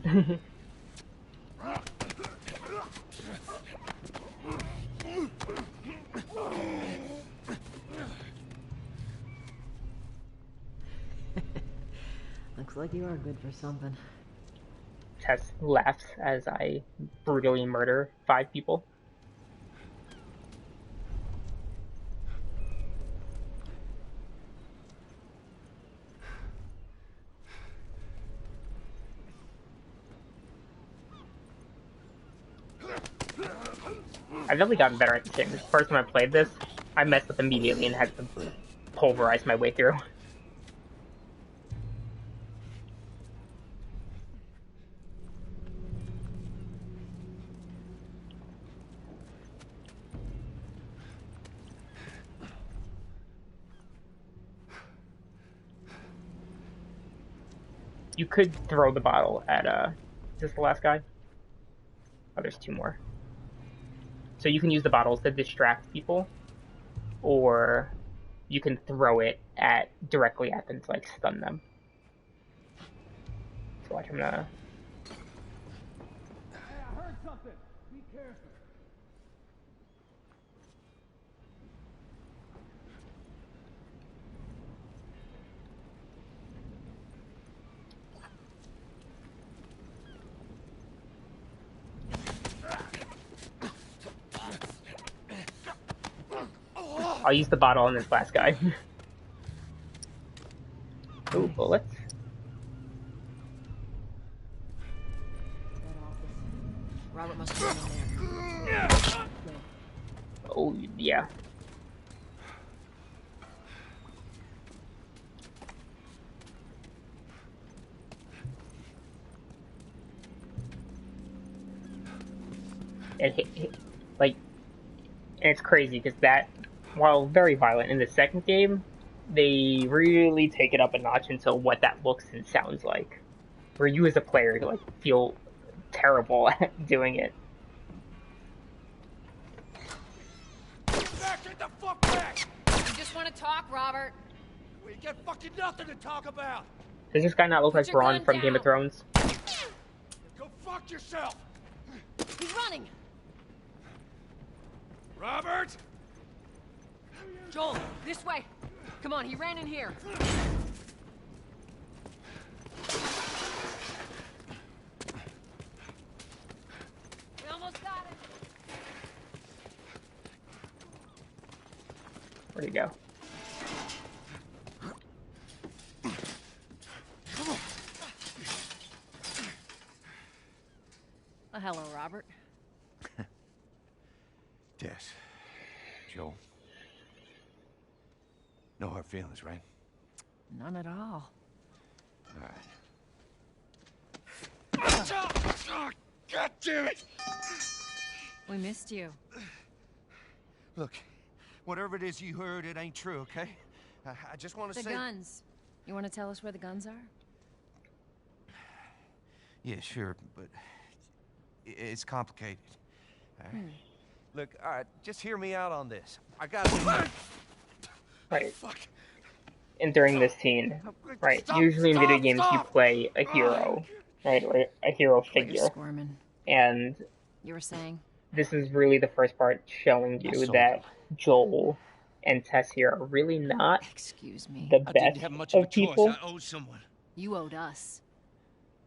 Looks like you are good for something. Tess laughs as I brutally murder 5 people. I've definitely gotten better at this game. The first time I played this, I messed up immediately and had to pulverize my way through. You could throw the bottle at, is this the last guy? Oh, there's 2 more. So you can use the bottles to distract people, or you can throw it directly at them to, like, stun them. So watch, I'm gonna... Hey, I heard something. Be careful. I'll use the bottle on this last guy. Ooh, bullets. Robert must have been in there. Oh, yeah. And like, and it's crazy because that, while very violent in the second game, they really take it up a notch into what that looks and sounds like, where you as a player like feel terrible at doing it. Back, get the fuck back! You just want to talk, Robert. We got fucking nothing to talk about. Does this guy not look like Put your Bronn gun from down. Game of Thrones? Go fuck yourself. He's running. Robert! Joel, this way. Come on, he ran in here. We almost got it. Where'd he go? Well, hello, Robert. Tess. Joel. No hard feelings, right? None at all. All right. God damn it! We missed you. Look, whatever it is you heard, it ain't true, okay? I just want to The say... guns. You want to tell us where the guns are? Yeah, sure, but it's complicated. All right. Look, all right, just hear me out on this. I got Right. Fuck. And during this scene, right, usually in video games you play a hero, right, or a hero figure. Squirming. And you were saying this is really the first part showing you that Joel and Tess here are really not the best of people. I owed someone. You owed us.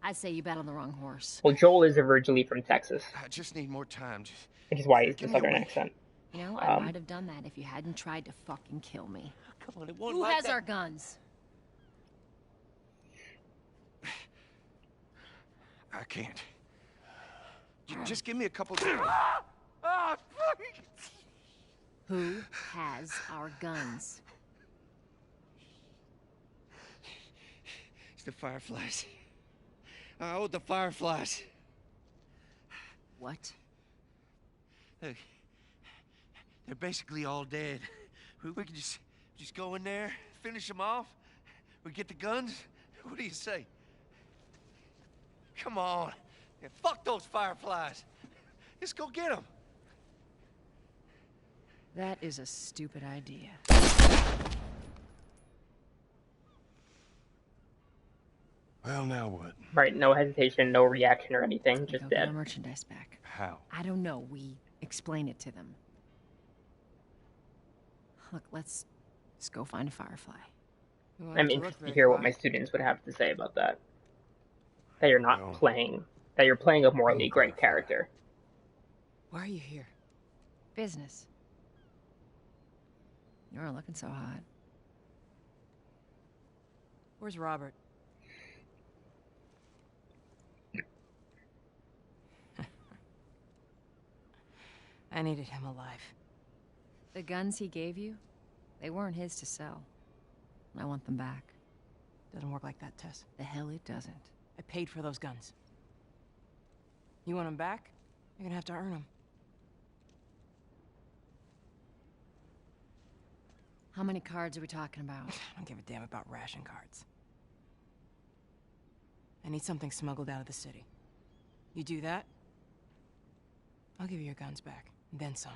I say you bet on the wrong horse. Well, Joel is originally from Texas. I just need more time. Which is why he's the southern accent. You know, I might have done that if you hadn't tried to fucking kill me. Come on, it won't. Who has our guns? I can't. Just give me a couple days. Who has our guns? It's the Fireflies. I owed the Fireflies. What? Look, they're basically all dead. We could just go in there, finish them off. We get the guns. What do you say? Come on. Yeah, fuck those Fireflies. Just go get them. That is a stupid idea. Well, now what? Right, no hesitation, no reaction or anything, just Get dead. our merchandise back. How? I don't know. We explain it to them. Look, let's go find a Firefly. I'm interested to hear what my students would have to say about that. That you're not playing, that you're playing a morally great character. Why are you here? Business. You aren't looking so hot. Where's Robert? I needed him alive. The guns he gave you, they weren't his to sell. I want them back. Doesn't work like that, Tess. The hell it doesn't. I paid for those guns. You want them back? You're gonna have to earn them. How many cards are we talking about? I don't give a damn about ration cards. I need something smuggled out of the city. You do that, I'll give you your guns back, and then some.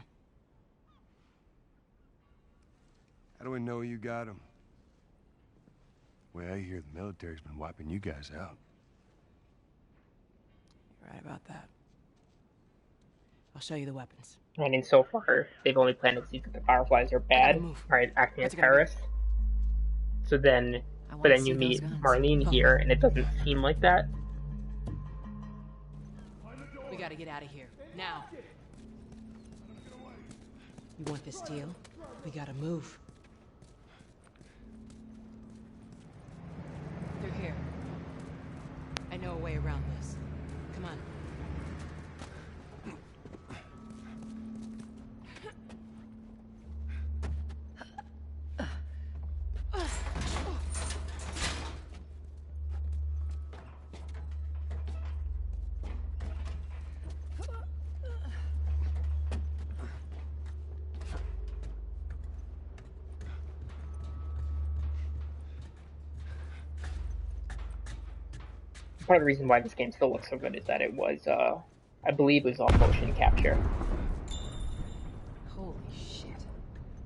How do we know you got them? Well, I hear the military's been wiping you guys out. You're right about that. I'll show you the weapons. I mean, so far, they've only planted seeds that the Fireflies are bad, right, acting as terrorists. So then, but then you meet Marlene here, and it doesn't seem like that. We gotta get out of here, now. You want this deal? We gotta move. They're here. I know a way around this. Come on. Part of the reason why this game still looks so good is that it was, I believe it was all motion capture. Holy shit.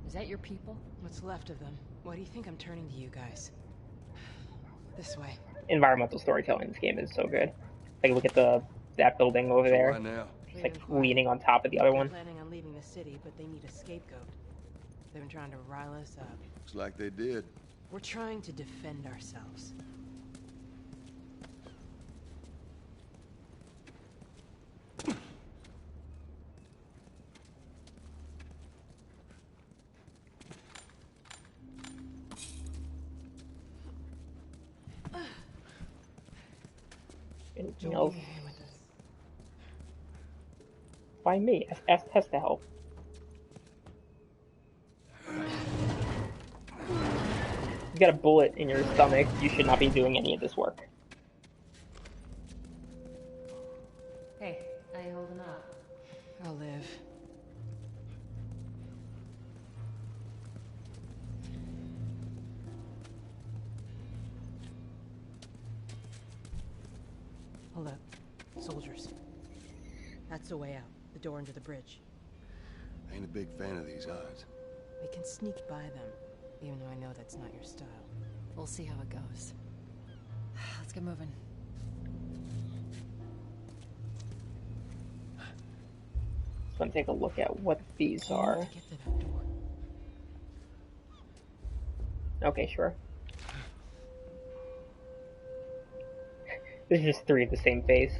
Is that your people? What's left of them? Why do you think I'm turning to you guys? This way. Environmental storytelling in this game is so good. Like, look at that building over there. Now. It's like leaning on top of the other one. Planning on leaving the city, but they need a scapegoat. They've been trying to rile us up. Looks like they did. We're trying to defend ourselves. Anything else? Why me? Ask Tess to help. you got a bullet in your stomach, you should not be doing any of this work. Hey, how you holding up? I'll live. Hold up. Soldiers. That's the way out. The door under the bridge. I ain't a big fan of these odds. We can sneak by them, even though I know that's not your style. We'll see how it goes. Let's get moving. Just want to take a look at what these are. Get to that door. Okay, sure. There's just 3 of the same face.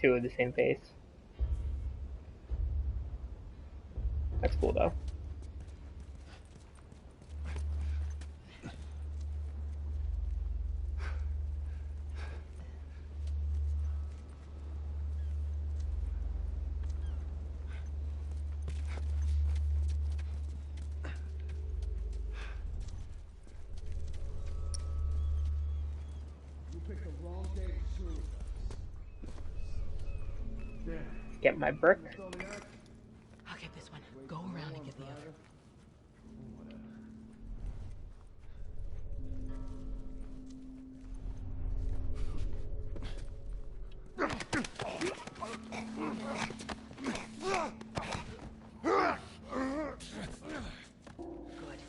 2 of the same face. That's cool though. Get my brick. I'll get this one. Go around and get the other.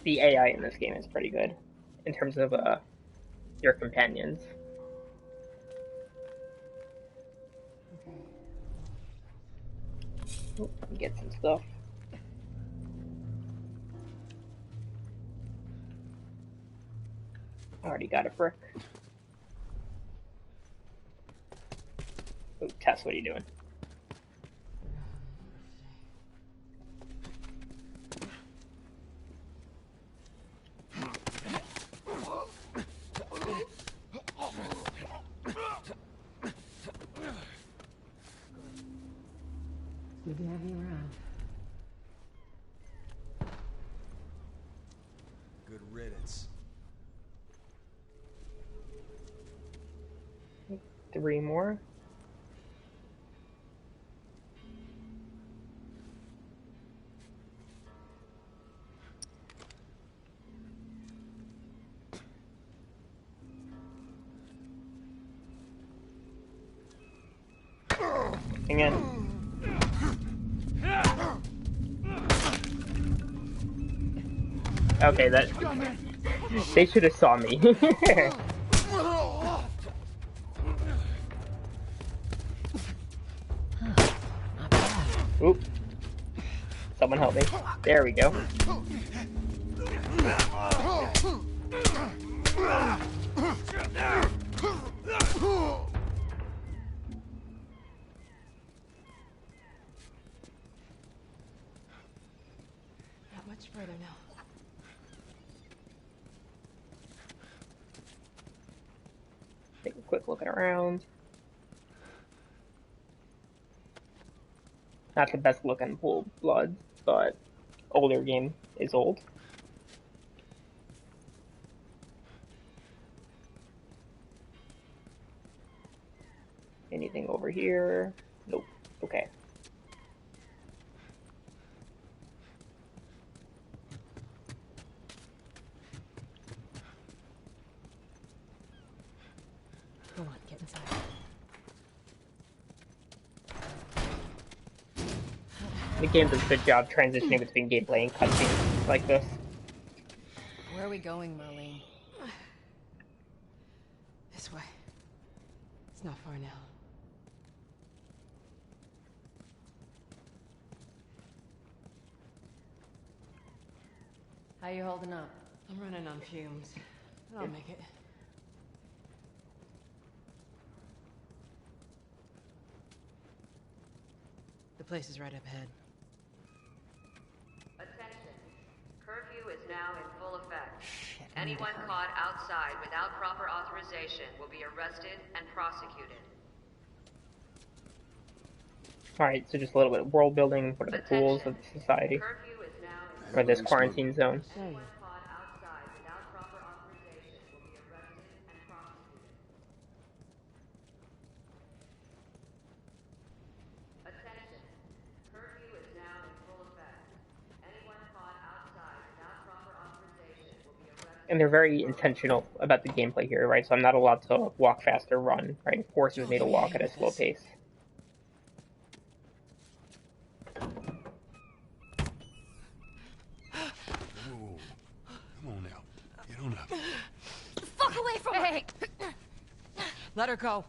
The AI in this game is pretty good in terms of your companions. Oh, get some stuff. Already got a brick. Oh, Tess, what are you doing? Good to have you around. Good riddance. 3 more. Hang on. Okay, that they should have saw me. Oop. Someone help me. There we go. Not much further now. Take a quick look around. Not the best looking pool of blood, but older game is old. Anything over here? Nope. Okay. Go on, get inside. The game does a good job transitioning between gameplay and cutscenes like this. Where are we going, Marlene? This way. It's not far now. How you holding up? I'm running on fumes. But I'll make it. The place is right up ahead. Attention. Curfew is now in full effect. Anyone caught outside without proper authorization will be arrested and prosecuted. Alright, so just a little bit of world building. What are the rules of the society? Or this quarantine zone? Anyone caught outside without proper and they're very intentional about the gameplay here, right? So I'm not allowed to walk fast or run, right? It forces me to walk at a slow pace. Whoa. Come on now. Get on up. Fuck away from her! Hey! Let her go.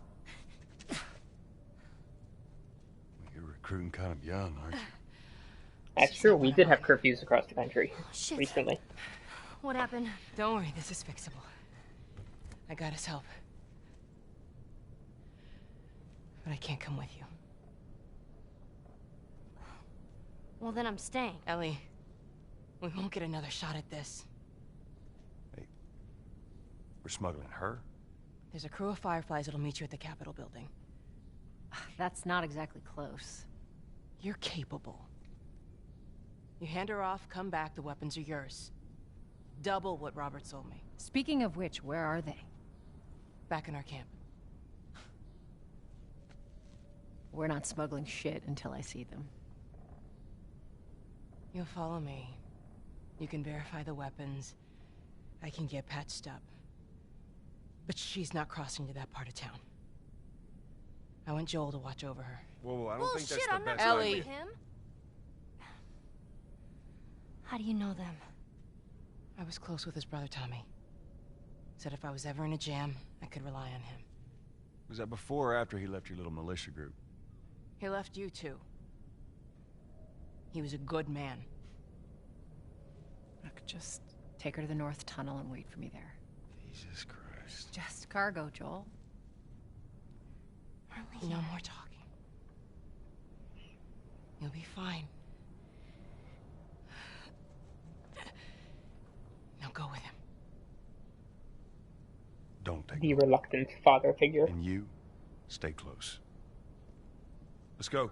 You're recruiting kind of young, aren't you? That's true. We did have curfews across the country Shit. recently. What happened? Don't worry, this is fixable. I got his help. But I can't come with you. Well, then I'm staying. Ellie, we won't get another shot at this. We're smuggling her? There's a crew of Fireflies that'll meet you at the Capitol building. That's not exactly close. You're capable. You hand her off, come back, the weapons are yours. Double what Robert sold me. Speaking of which, where are they? Back in our camp. We're not smuggling shit until I see them. You'll follow me. You can verify the weapons. I can get patched up. But she's not crossing to that part of town. I want Joel to watch over her. Whoa, I don't think that's the best Ellie. idea. Him? How do you know them? I was close with his brother Tommy. Said if I was ever in a jam, I could rely on him. Was that before or after he left your little militia group? He left you too. He was a good man. I could just take her to the North Tunnel and wait for me there. Jesus Christ. Just cargo, Joel. No more talking. You'll be fine. Now go with him. Don't take The reluctant father figure. And you, stay close. Let's go.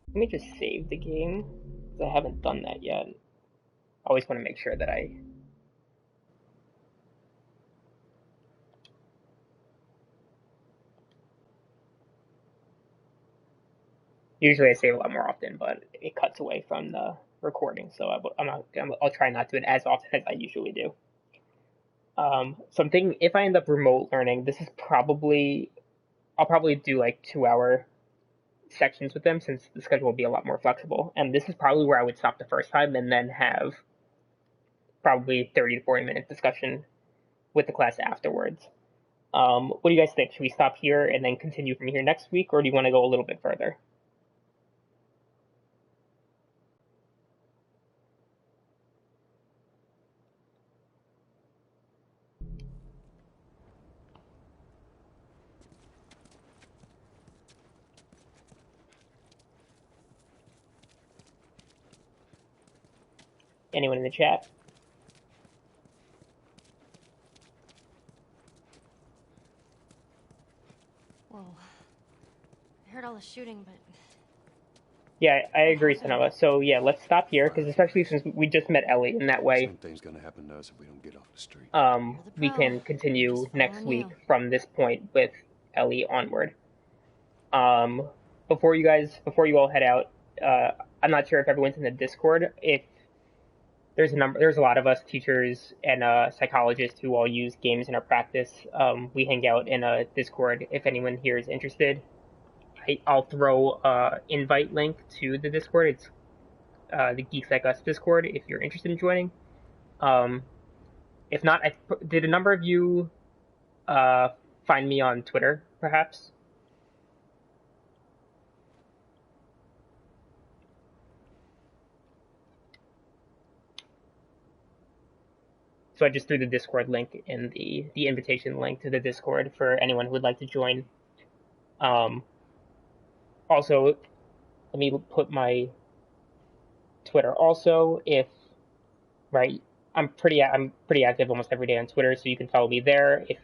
Let me just save the game, because I haven't done that yet. I always want to make sure that I... Usually I save a lot more often, but it cuts away from the recording, so I'll try not to do it as often as I usually do. So I'm thinking if I end up remote learning, this is probably... I'll probably do like 2-hour sections with them, since the schedule will be a lot more flexible. And this is probably where I would stop the first time and then have probably 30 to 40 minute discussion with the class afterwards. What do you guys think? Should we stop here and then continue from here next week, or do you want to go a little bit further? Anyone in the chat? Whoa. I heard all the shooting, but... Yeah, I agree, Sonoma. So yeah, let's stop here, because especially since we just met Ellie, in that way, Something's gonna happen to us if we don't get off the street. we can continue next week from this point with Ellie onward. Before you all head out, I'm not sure if everyone's in the Discord. If there's a lot of us teachers and psychologists who all use games in our practice. We hang out in a Discord. If anyone here is interested, I'll throw invite link to the Discord. It's the Geeks Like Us Discord if you're interested in joining. If not, did a number of you find me on Twitter, perhaps? So I just threw the Discord link in the invitation link to the Discord for anyone who would like to join. Also, let me put my Twitter also. I'm pretty active almost every day on Twitter, so you can follow me there. If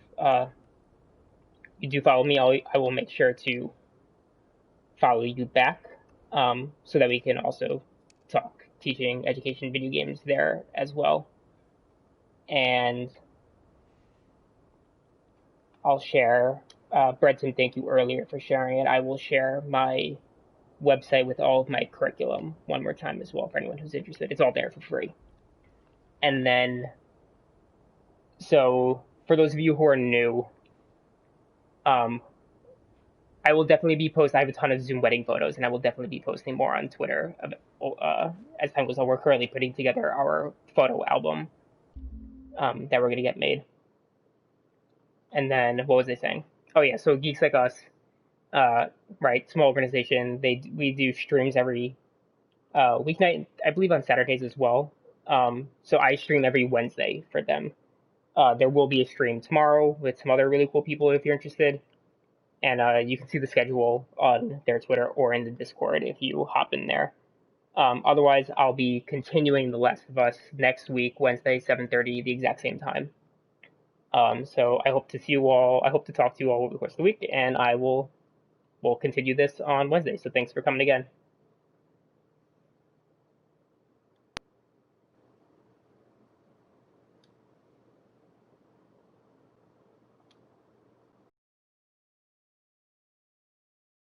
you do follow me, I will make sure to follow you back, so that we can also talk teaching, education, video games there as well. And I'll share, Brenton, thank you earlier for sharing it. I will share my website with all of my curriculum one more time as well for anyone who's interested. It's all there for free. And then, so for those of you who are new, I will definitely be posting. I have a ton of Zoom wedding photos, and I will definitely be posting more on Twitter as time goes on. We're currently putting together our photo album that we're gonna get made. And then what was I saying? Oh yeah, so Geeks Like Us, right? Small organization. We do streams every weeknight, I believe on Saturdays as well. So I stream every Wednesday for them. There will be a stream tomorrow with some other really cool people if you're interested. And you can see the schedule on their Twitter or in the Discord if you hop in there. Otherwise, I'll be continuing The Last of Us next week, Wednesday, 7:30, the exact same time. So I hope to see you all. I hope to talk to you all over the course of the week, and we'll continue this on Wednesday. So thanks for coming again.